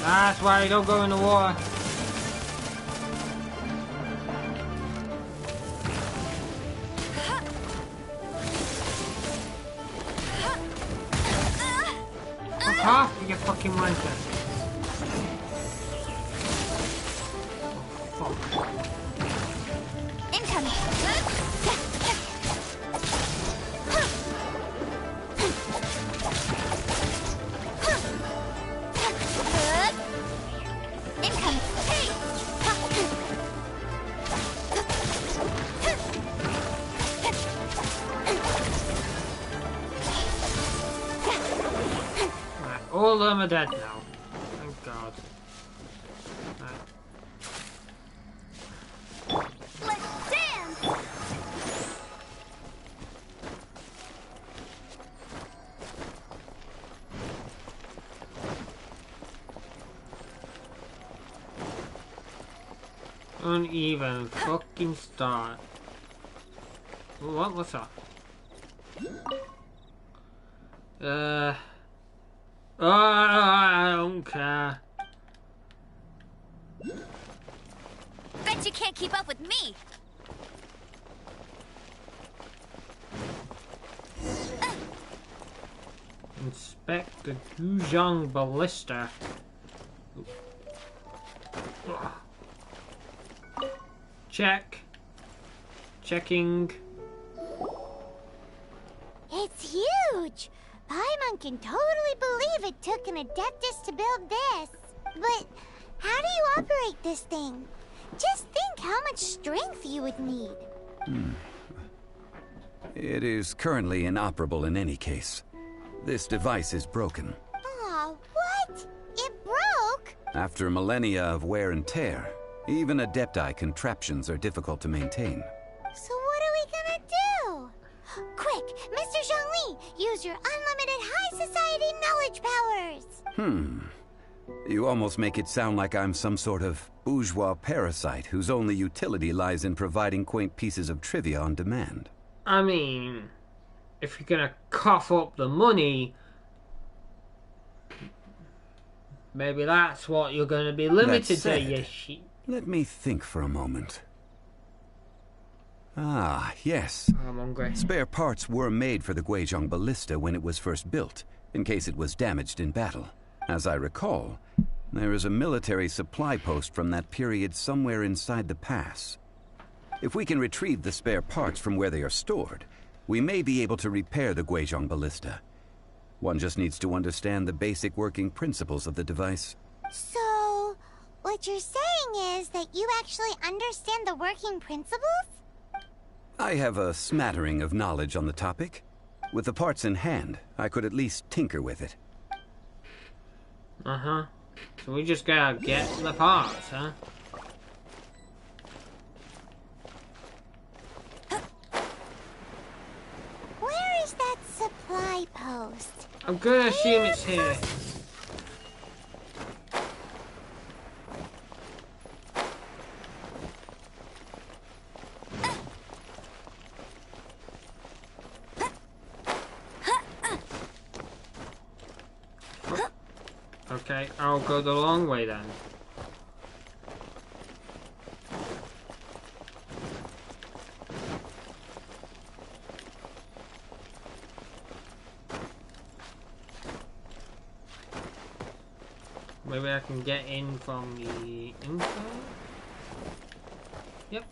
That's why you don't go in the water. Fuck off, you fucking wanker. Oh, fuck. Incoming. All of them are dead now. Thank God. Right. Let's dance! Don't even fucking start. What's that? Oh, I don't care. Bet you can't keep up with me. Inspect the Guzhong ballista. Check. Checking. It's huge. Paimon can totally believe it took an Adeptus to build this. But how do you operate this thing? Just think how much strength you would need. It is currently inoperable in any case. This device is broken. Aw, what? It broke? After millennia of wear and tear, even Adepti contraptions are difficult to maintain. So what are we gonna do? Quick, Mr. Zhongli, use your unlimited high society knowledge powers. You almost make it sound like I'm some sort of bourgeois parasite whose only utility lies in providing quaint pieces of trivia on demand. I mean, if you're gonna cough up the money, maybe that's what you're gonna be limited to, you shit. Let me think for a moment. Ah, yes. I'm hungry. Spare parts were made for the Guizhong ballista when it was first built, in case it was damaged in battle. As I recall, there is a military supply post from that period somewhere inside the pass. If we can retrieve the spare parts from where they are stored, we may be able to repair the Guizhong ballista. One just needs to understand the basic working principles of the device. So, what you're saying is that you actually understand the working principles? I have a smattering of knowledge on the topic. With the parts in hand, I could at least tinker with it. Uh-huh. So we just gotta get the parts, huh? Where is that supply post? I'm gonna assume it's here. Okay, I'll go the long way then. Maybe I can get in from the inside? Yep.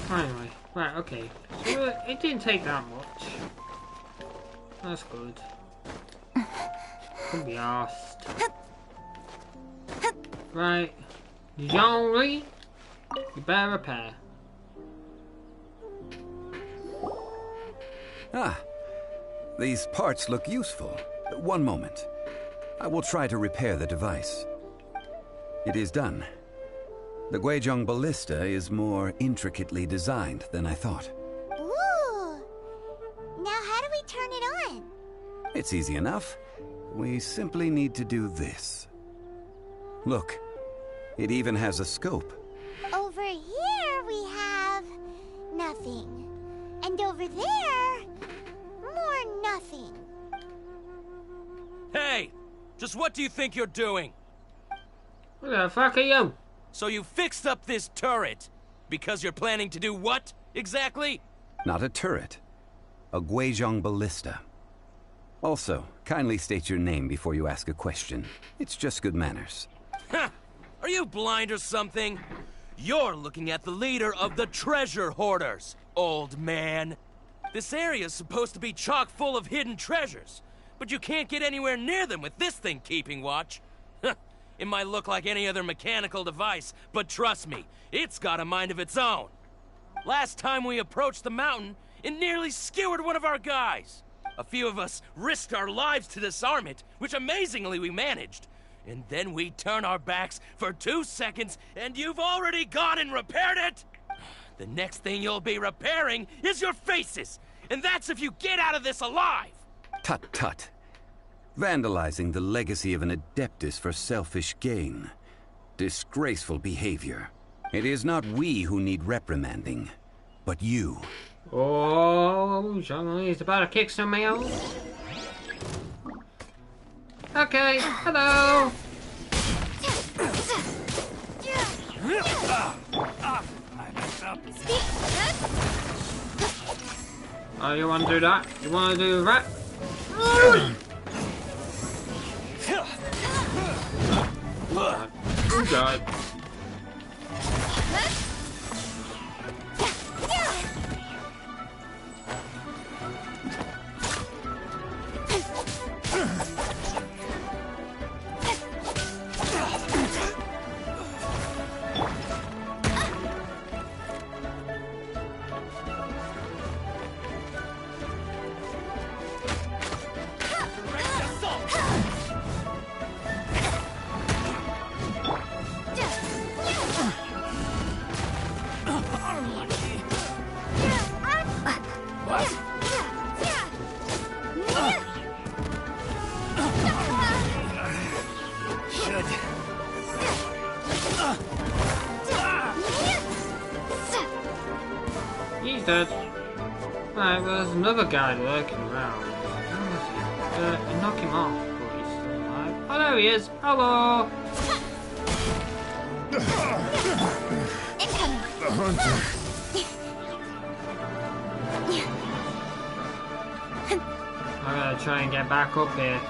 Finally. Right, okay. So it didn't take that much. That's good. Could be asked. Right. Zhongli, you better repair. Ah, these parts look useful. One moment. I will try to repair the device. It is done. The Guizhong ballista is more intricately designed than I thought. Ooh! Now how do we turn It's easy enough. We simply need to do this. Look, it even has a scope. Over here we have nothing. And over there, more nothing. Hey! Just what do you think you're doing? Who the fuck are you? So you fixed up this turret because you're planning to do what, exactly? Not a turret. A Guizhong ballista. Also, kindly state your name before you ask a question. It's just good manners. Ha! Are you blind or something? You're looking at the leader of the treasure hoarders, old man. This area's supposed to be chock full of hidden treasures, but you can't get anywhere near them with this thing keeping watch. It might look like any other mechanical device, but trust me, it's got a mind of its own. Last time we approached the mountain, it nearly skewered one of our guys. A few of us risked our lives to disarm it, which amazingly we managed. And then we turn our backs for 2 seconds, and you've already gone and repaired it? The next thing you'll be repairing is your faces, and that's if you get out of this alive! Tut tut. Vandalizing the legacy of an Adeptus for selfish gain. Disgraceful behavior. It is not we who need reprimanding, but you. Oh, Zhongli is about to kick somebody else. Okay, hello. Oh, you want to do that? You want to do that? Oh God. He's dead. Right, well, there's another guy lurking around. Knock him off, but he's still alive. Oh, there he is. Hello. The hunter. I'm gonna try and get back up here.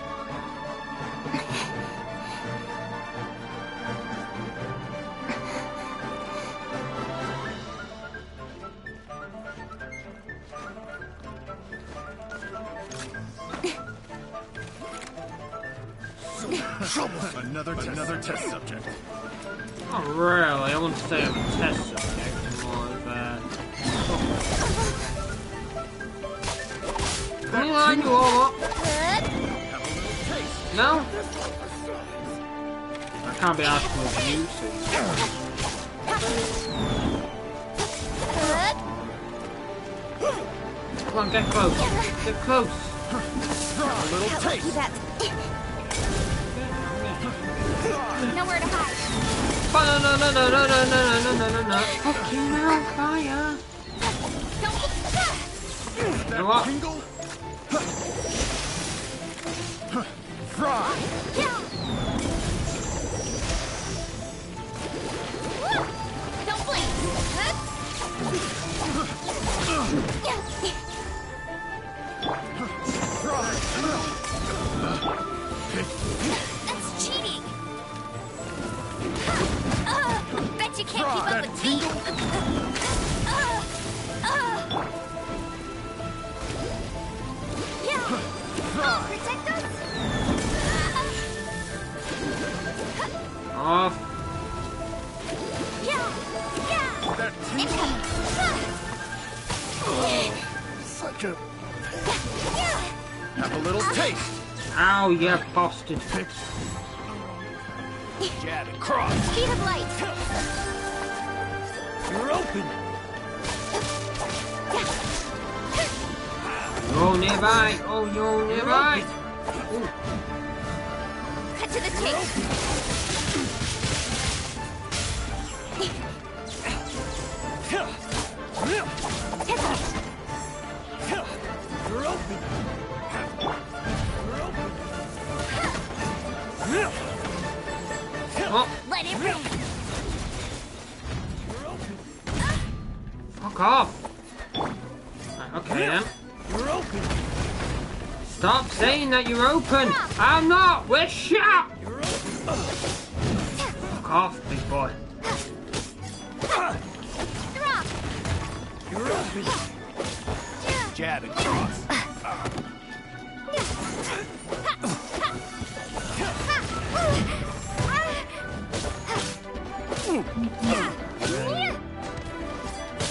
Another test subject. Not really, I want to stay on the test subject more of Can we line you all up? No? I can't be asked with you, so... Come on, get close. Get close. A little taste. Nowhere to hide. Oh, no. Fucking hell, fire. You know what? Fry. Don't blink. That's cheating. Bet you can't keep up with me. Protect us. Off. Such a... Have a little taste. Ow, you bastard. Jab and cross. Speed of light. You're open. Oh, nearby! Oh, you're nearby! Ooh. Cut to the chase! Oh. Let it rain! Fuck off! Right, okay then. You're open. Stop saying that you're open! I'm not! We're shut! Fuck off, big boy. You're open. Jab and cross.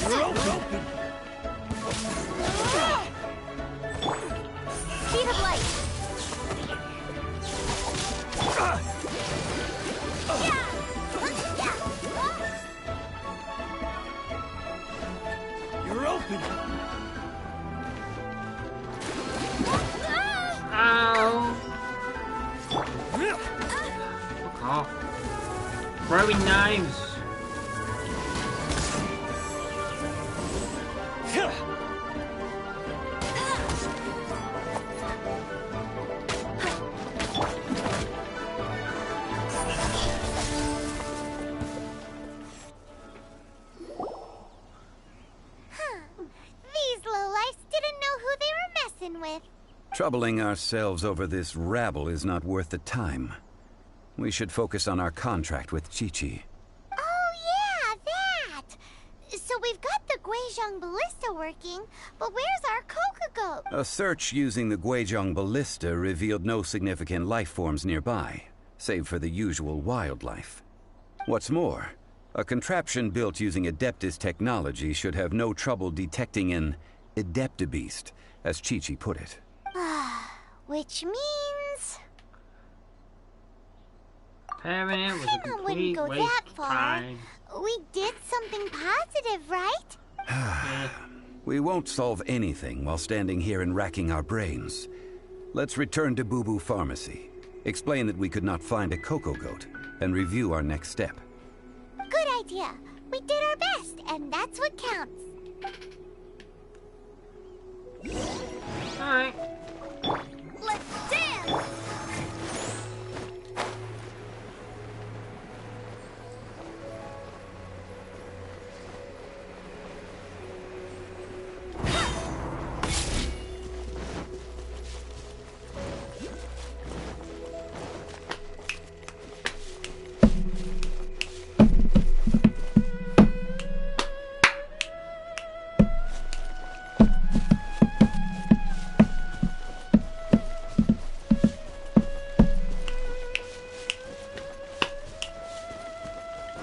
You're open. Speed of light! You're open. Ow! Fuck off. Throwing knives. These lowlifes didn't know who they were messing with. Troubling ourselves over this rabble is not worth the time. We should focus on our contract with Chi-Chi. Oh yeah, that! So we've got the Guizhong ballista working, but where's our Coca goat? A search using the Guizhong ballista revealed no significant life forms nearby, save for the usual wildlife. What's more, a contraption built using Adeptus technology should have no trouble detecting an Adeptabeast, as Chi-Chi put it. Which means... Pairing it was a Paimon wouldn't complete go waste that of far. time. We did something positive, right? Yeah. We won't solve anything while standing here and racking our brains. Let's return to Boo Boo Pharmacy, explain that we could not find a Coco goat, and review our next step. Good idea. We did our best, and that's what counts. Alright. Let's dance!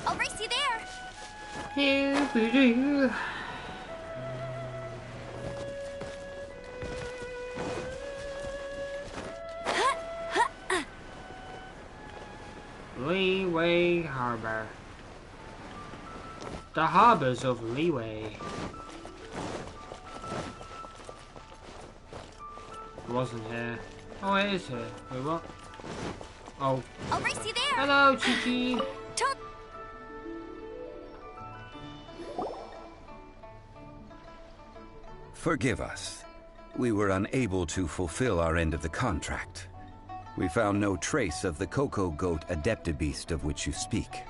I'll race you there! Here we do. Leeway Harbor. The harbors of Leeway. It wasn't here. Oh, it is here. Wait, what? Oh. I'll race you there! Hello, Chi-Chi. Forgive us. We were unable to fulfill our end of the contract. We found no trace of the Coco goat Adeptabeast of which you speak.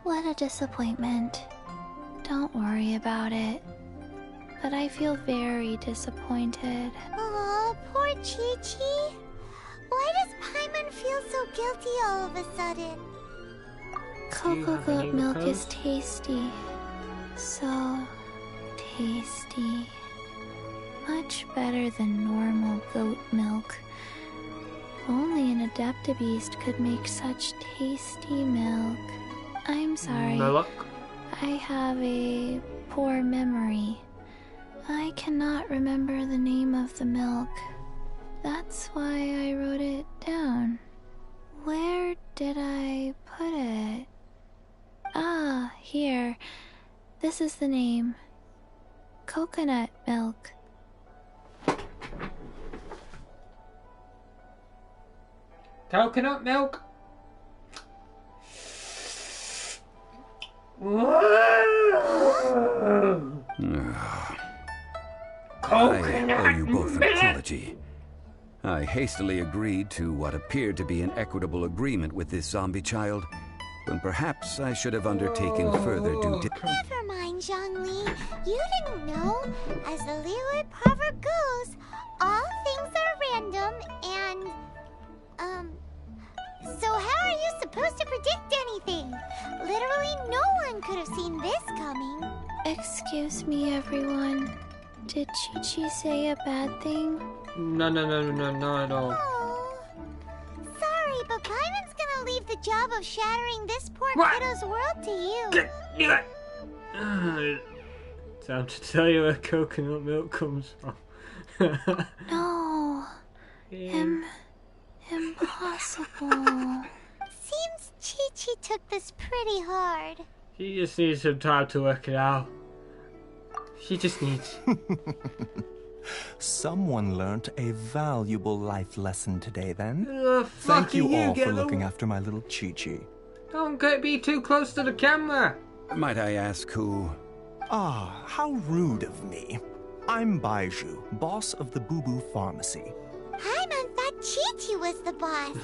What a disappointment. Don't worry about it. But I feel very disappointed. Oh, poor Chi-Chi. Why does Paimon feel so guilty all of a sudden? Coco goat milk is tasty. So tasty. Much better than normal goat milk. Only an Adeptabeast could make such tasty milk. I'm sorry. Milk? I have a poor memory. I cannot remember the name of the milk. That's why I wrote it down. Where did I put it? Ah, here. This is the name. Coconut milk. Coconut milk? I owe you both an apology. I hastily agreed to what appeared to be an equitable agreement with this zombie child, when perhaps I should have undertaken further due diligence. Never mind, Zhongli. You didn't know. As the Liyue proverb goes, all things are random and, so how are you supposed to predict anything? Literally no one could have seen this coming. Excuse me, everyone. Did Chi-Chi say a bad thing? No, not at all. Oh. Sorry, but Paimon's gonna leave the job of shattering this poor kiddo's world to you. Time to tell you where coconut milk comes from. No. Impossible. Seems Chi-Chi took this pretty hard. She just needs some time to work it out. She just needs... Someone learnt a valuable life lesson today, then. Thank you all for looking after my little Chi-Chi. Don't be too close to the camera. Might I ask who? Ah, how rude of me. I'm Baiju, boss of the Boo Boo Pharmacy. Paimon thought Chi-Chi was the boss.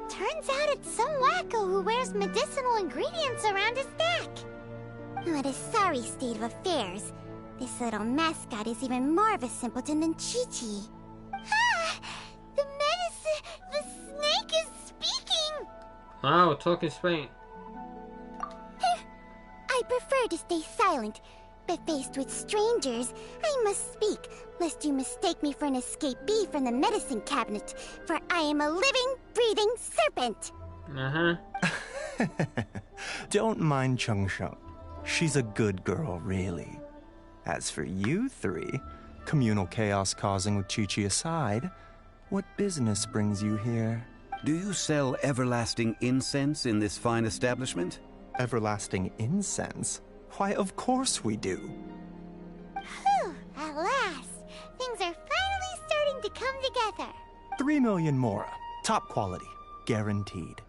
Turns out it's some wacko who wears medicinal ingredients around his neck. What a sorry state of affairs. This little mascot is even more of a simpleton than Chi-Chi. Ah! The snake is speaking! Oh, talking Spain. I prefer to stay silent, but faced with strangers, I must speak, lest you mistake me for an escapee from the medicine cabinet, for I am a living, breathing serpent! Don't mind Chung Sheng. She's a good girl, really. As for you three, communal chaos causing with Chi-Chi aside, what business brings you here? Do you sell everlasting incense in this fine establishment? Everlasting incense? Why, of course we do. Whew, at last. Things are finally starting to come together. 3 million mora. Top quality. Guaranteed.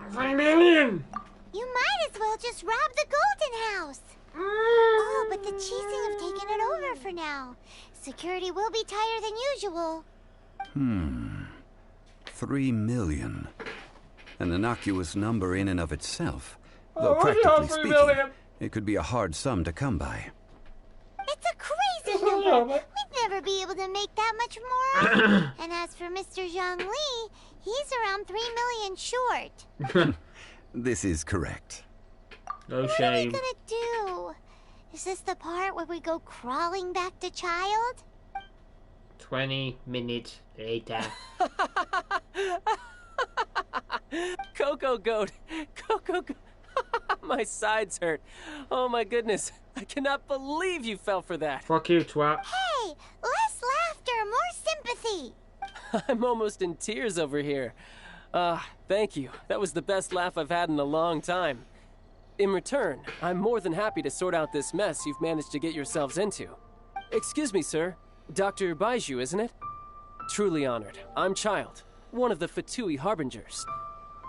3 million! You might as well just rob the Golden House. Oh, but the Cheesing have taken it over for now. Security will be tighter than usual. 3 million. An innocuous number in and of itself. Though practically speaking, it could be a hard sum to come by. It's a crazy number. We'd never be able to make that much more. And as for Mr. Zhongli, he's around 3 million short. This is correct. No shame. shame. What are we gonna do? Is this the part where we go crawling back to child? 20 minutes later. Coco Goat! Coco Goat! My sides hurt. Oh my goodness. I cannot believe you fell for that. Fuck you, twat. Hey! Less laughter, more sympathy! I'm almost in tears over here. Thank you. That was the best laugh I've had in a long time. In return, I'm more than happy to sort out this mess you've managed to get yourselves into. Excuse me, sir. Dr. Baiju, isn't it? Truly honored. I'm Child, one of the Fatui Harbingers.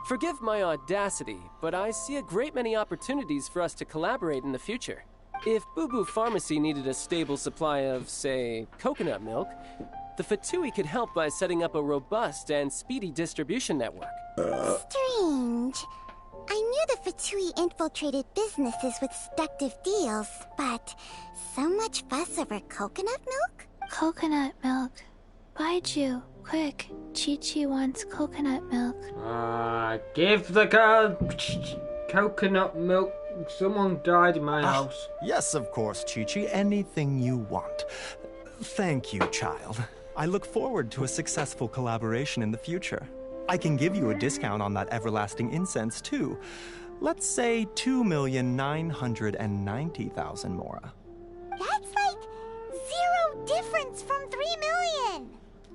Forgive my audacity, but I see a great many opportunities for us to collaborate in the future. If Boo Boo Pharmacy needed a stable supply of, say, coconut milk, the Fatui could help by setting up a robust and speedy distribution network. Strange. I knew the Fatui infiltrated businesses with seductive deals, but so much fuss over coconut milk? Coconut milk. Baiju, quick. Chi-Chi wants coconut milk. Give the girl coconut milk. Someone died in my house. Yes, of course, Chi-Chi. Anything you want. Thank you, child. I look forward to a successful collaboration in the future. I can give you a discount on that everlasting incense, too. Let's say 2,990,000 mora. That's like 0 difference from 3 million!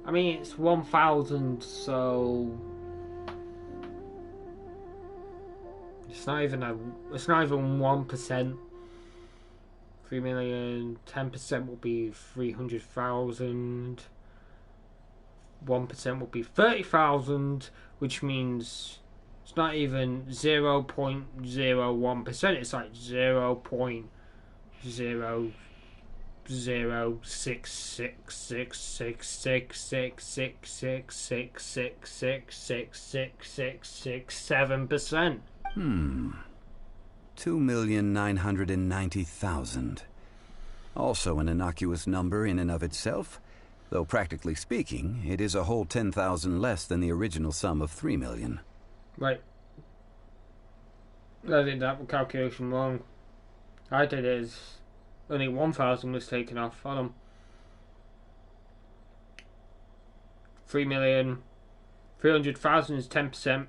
I mean, it's 1,000, so... It's not even 1%. 3 million, 10% will be 300,000. 1% would be 30,000, which means it's not even 0.01%. It's like 0.00666666666666667%. 2,990,000. Also an innocuous number in and of itself, though practically speaking, it is a whole 10,000 less than the original sum of 3 million. Right. I did that calculation wrong. I did it as only 1,000 was taken off. Hold on. 3,300,000 is 10%.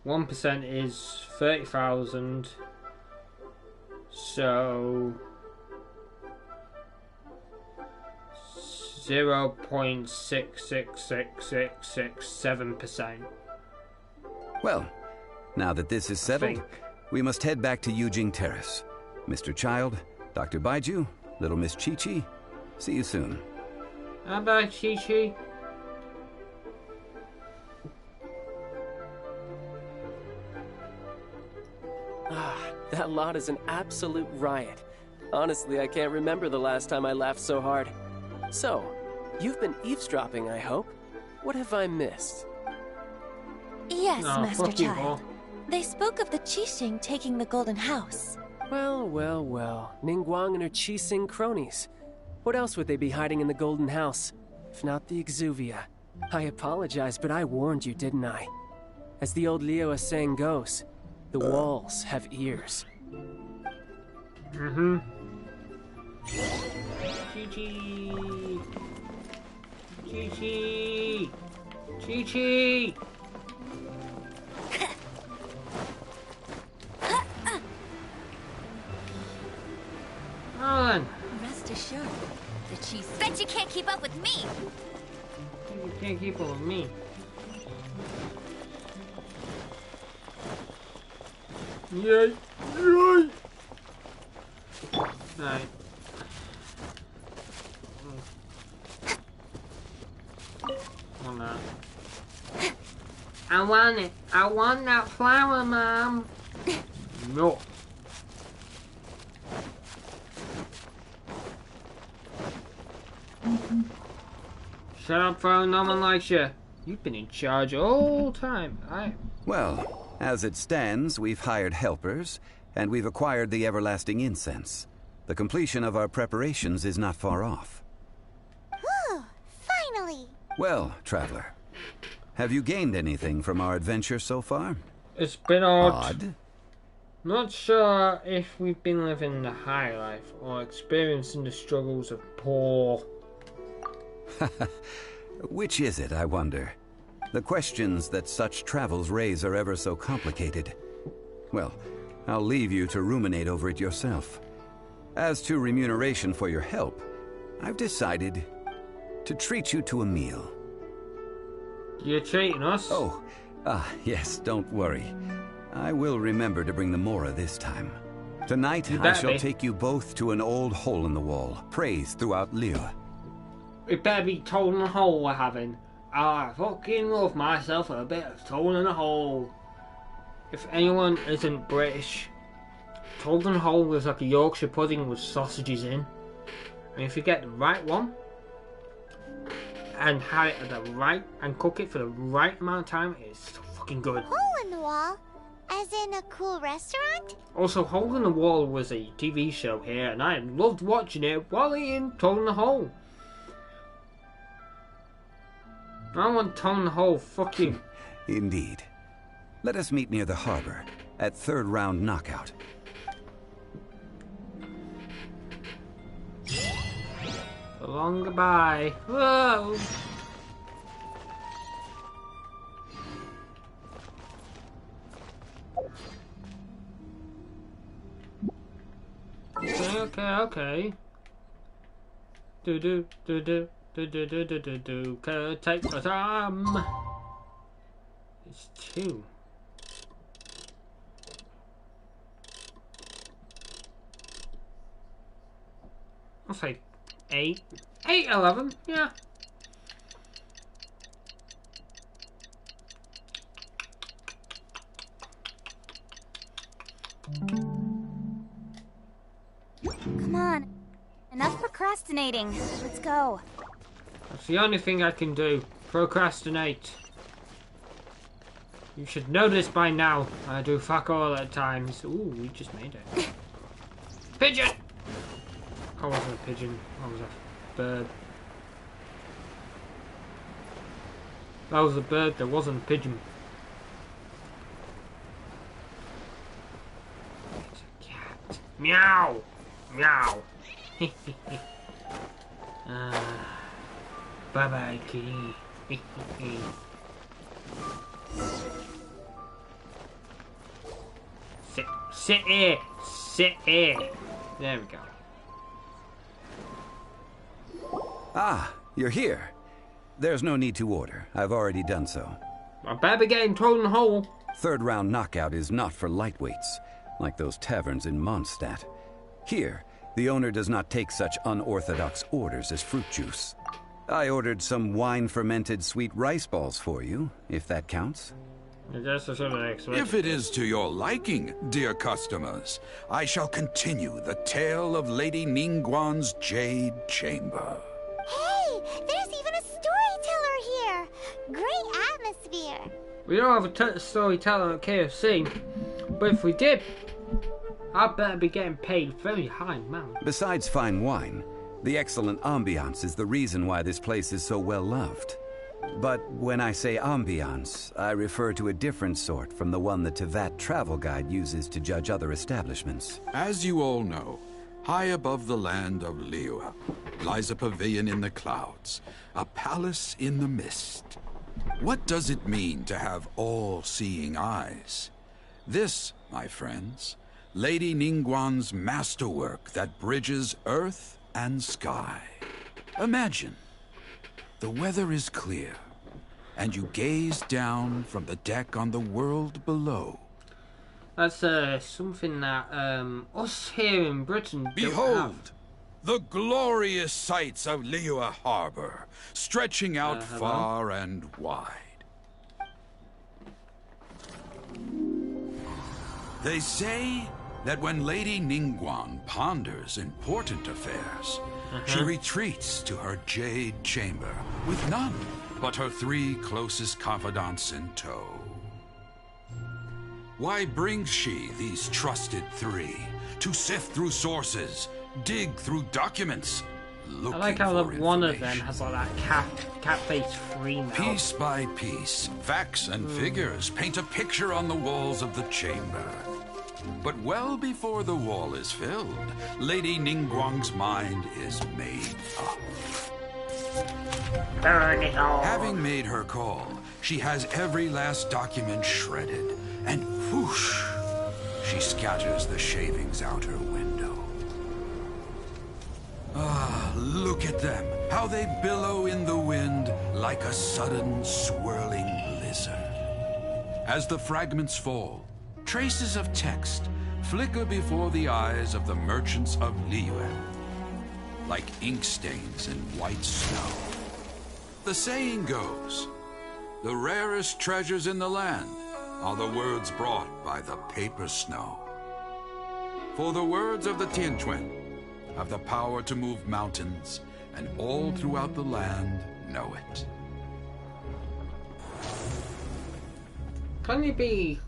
1% is 30,000. So 0.666667%. Well, now that this is settled, we must head back to Yujing Terrace. Mr. Child, Dr. Baiju, little Miss Chi-Chi, see you soon. Bye-bye, Chi-Chi. That lot is an absolute riot. Honestly, I can't remember the last time I laughed so hard. So, you've been eavesdropping, I hope? What have I missed? Yes, Master Child. They spoke of the Qixing taking the Golden House. Well, well, well. Ningguang and her Qixing cronies. What else would they be hiding in the Golden House? If not the Exuvia. I apologize, but I warned you, didn't I? As the old Liu saying goes, the walls have ears. Mm-hmm. Chi-Chi! Chi-Chi! Chi-Chi! On! Rest assured, the cheese. Bet you can't keep up with me! You can't keep up with me. Yay! Yay! Alright. Want that. I want it. I want that flower, Mom. No. Shut up, phone. No one likes you. You've been in charge all time. Well, as it stands, we've hired helpers, and we've acquired the everlasting incense. The completion of our preparations is not far off. Whew, finally! Well, traveler, have you gained anything from our adventure so far? It's been odd. Not sure if we've been living the high life or experiencing the struggles of poor. Which is it, I wonder? The questions that such travels raise are ever so complicated. Well, I'll leave you to ruminate over it yourself. As to remuneration for your help, I've decided to treat you to a meal. You're treating us? Oh, yes, don't worry. I will remember to bring the Mora this time. Tonight, I shall take you both to an old hole in the wall, praised throughout Liyue. It better be Toll in the Hole we're having. I fucking love myself a bit of Toll in the Hole. If anyone isn't British, Toll in the Hole is like a Yorkshire pudding with sausages in. And if you get the right one, and have it at the right, and cook it for the right amount of time, it's so fucking good. Hole in the Wall? As in a cool restaurant? Also, Hole in the Wall was a TV show here, and I loved watching it while eating Toll in the Hole. I want Toll in the Hole, fuck you. Indeed. Let us meet near the harbor, at third round knockout. So long goodbye. Whoa! Okay. Do. Could take the time. It's 2. I'll say 8. 8, 11, yeah. Come on. Enough procrastinating. Let's go. That's the only thing I can do. Procrastinate. You should know this by now. I do fuck all at times. Ooh, we just made it. Pigeon! That wasn't a pigeon. That was a bird. That was a bird. That wasn't a pigeon. It's a cat. Meow! Meow! Bye-bye, kitty. Sit here. Sit here. There we go. Ah, you're here. There's no need to order. I've already done so. I better be getting thrown in the hole. Third round knockout is not for lightweights, like those taverns in Mondstadt. Here, the owner does not take such unorthodox orders as fruit juice. I ordered some wine-fermented sweet rice balls for you, if that counts. I guess I should have expected. If it is to your liking, dear customers, I shall continue the tale of Lady Ningguang's Jade Chamber. Hey, there's even a storyteller here. Great atmosphere. We don't have a storyteller at KFC, but if we did, I'd better be getting paid very high amount. Besides fine wine, the excellent ambiance is the reason why this place is so well loved. But when I say ambiance, I refer to a different sort from the one the Tevat travel guide uses to judge other establishments. As you all know, high above the land of Liyue lies a pavilion in the clouds, a palace in the mist. What does it mean to have all-seeing eyes? This, my friends, Lady Ningguang's masterwork that bridges earth and sky. Imagine, the weather is clear, and you gaze down from the deck on the world below. That's something that us here in Britain Behold, don't have. The glorious sights of Liyue Harbor, stretching out far and wide. They say that when Lady Ningguang ponders important affairs, she retreats to her Jade Chamber with none but her 3 closest confidants in tow. Why brings she these trusted 3 to sift through sources, dig through documents, looking I like how for one of them has like that cat face free now. Piece by piece, facts and figures paint a picture on the walls of the chamber. But well before the wall is filled, Lady Ningguang's mind is made up. Burn it all. Having made her call, she has every last document shredded, and whoosh, she scatters the shavings out her window. Ah, look at them, how they billow in the wind like a sudden swirling blizzard. As the fragments fall, traces of text flicker before the eyes of the merchants of Liyue, like ink stains in white snow. The saying goes, the rarest treasures in the land are the words brought by the paper snow. For the words of the Tianquan have the power to move mountains, and all throughout the land know it. Can you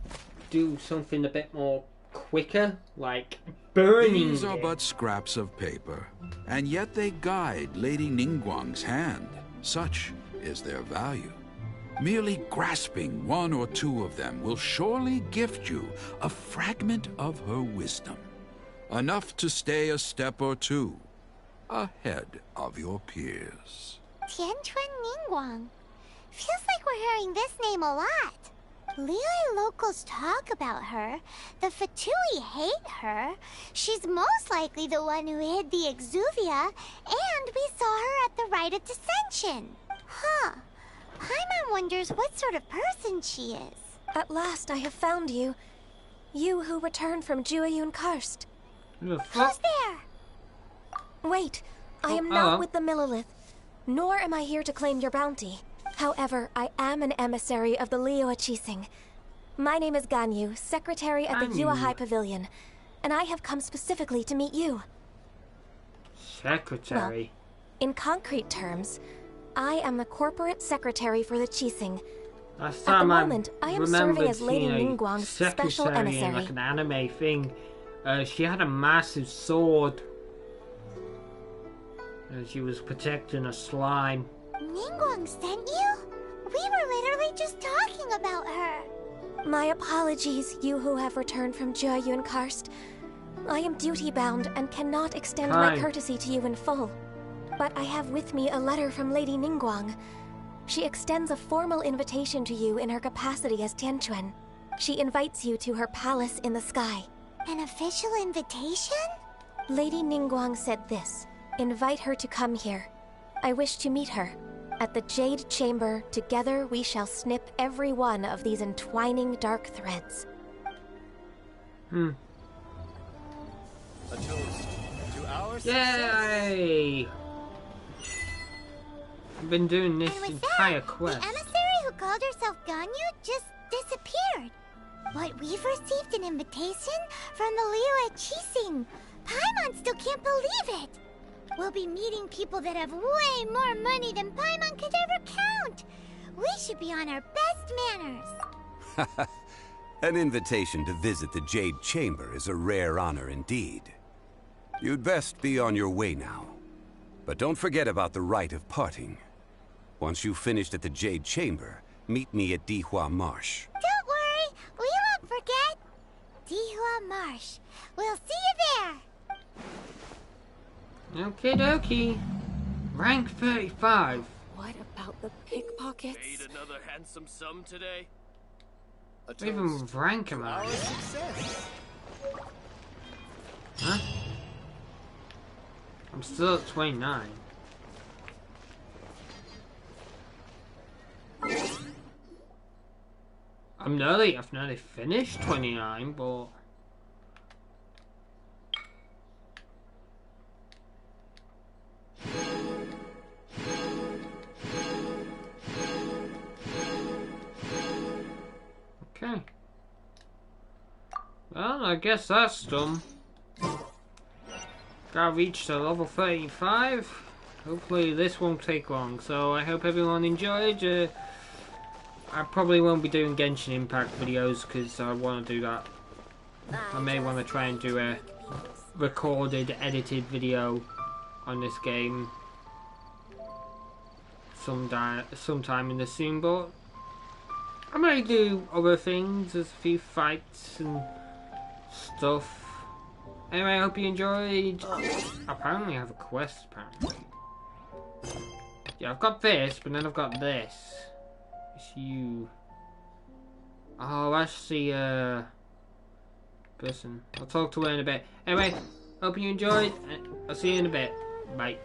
do something a bit more quicker, like burning? These are but scraps of paper, and yet they guide Lady Ningguang's hand. Such is their value. Merely grasping 1 or 2 of them will surely gift you a fragment of her wisdom, enough to stay a step or 2 ahead of your peers. Tianquan Ningguang. Feels like we're hearing this name a lot. Liyue locals talk about her. The Fatui hate her. She's most likely the one who hid the Exuvia, and we saw her at the Rite of Dissension. Huh. Paimon wonders what sort of person she is. At last I have found you. You who returned from Jueyun Karst. Who's there? Wait, I am not with the Millilith, nor am I here to claim your bounty. However, I am an emissary of the Liyue Chising. My name is Ganyu, secretary at the Ganyu. Yua High Pavilion, and I have come specifically to meet you. Secretary? Well, in concrete terms, I am the corporate secretary for the Qixing. Last At the time moment, I am serving as Lady seeing Ningguang's a special secretary emissary. in like an anime thing. She had a massive sword. And she was protecting a slime. Ningguang sent you? We were literally just talking about her. My apologies, you who have returned from Jiayun Karst. I am duty-bound and cannot extend my courtesy to you in full. But I have with me a letter from Lady Ningguang. She extends a formal invitation to you in her capacity as Tianquan. She invites you to her palace in the sky. An official invitation? Lady Ningguang said this. Invite her to come here. I wish to meet her. At the Jade Chamber, together we shall snip every one of these entwining dark threads. Hmm. A toast to our Yay! I've been doing this entire quest. The emissary who called herself Ganyu just disappeared. But we've received an invitation from the Liyue Qixing. Paimon still can't believe it. We'll be meeting people that have way more money than Paimon could ever count. We should be on our best manners. An invitation to visit the Jade Chamber is a rare honor indeed. You'd best be on your way now. But don't forget about the rite of parting. Once you've finished at the Jade Chamber, meet me at Dihua Marsh. Don't worry, we won't forget. Dihua Marsh. We'll see you there. Okie dokie. Rank 35. What about the pickpockets? Made another handsome sum today. What even rank am I? Huh? I'm still at 29. I've nearly finished 29, but okay. Well, I guess that's done. Gotta reach to level 35. Hopefully this won't take long. So I hope everyone enjoyed. I probably won't be doing Genshin Impact videos because I want to do that. I may want to try and do a recorded, edited video on this game sometime in the soon, but I might do other things. There's a few fights and stuff. Anyway, I hope you enjoyed. Apparently I have a quest, apparently. Yeah, I've got this, but then I've got this. It's you. Oh, that's the person. I'll talk to her in a bit. Anyway, hope you enjoyed. I'll see you in a bit. Bye.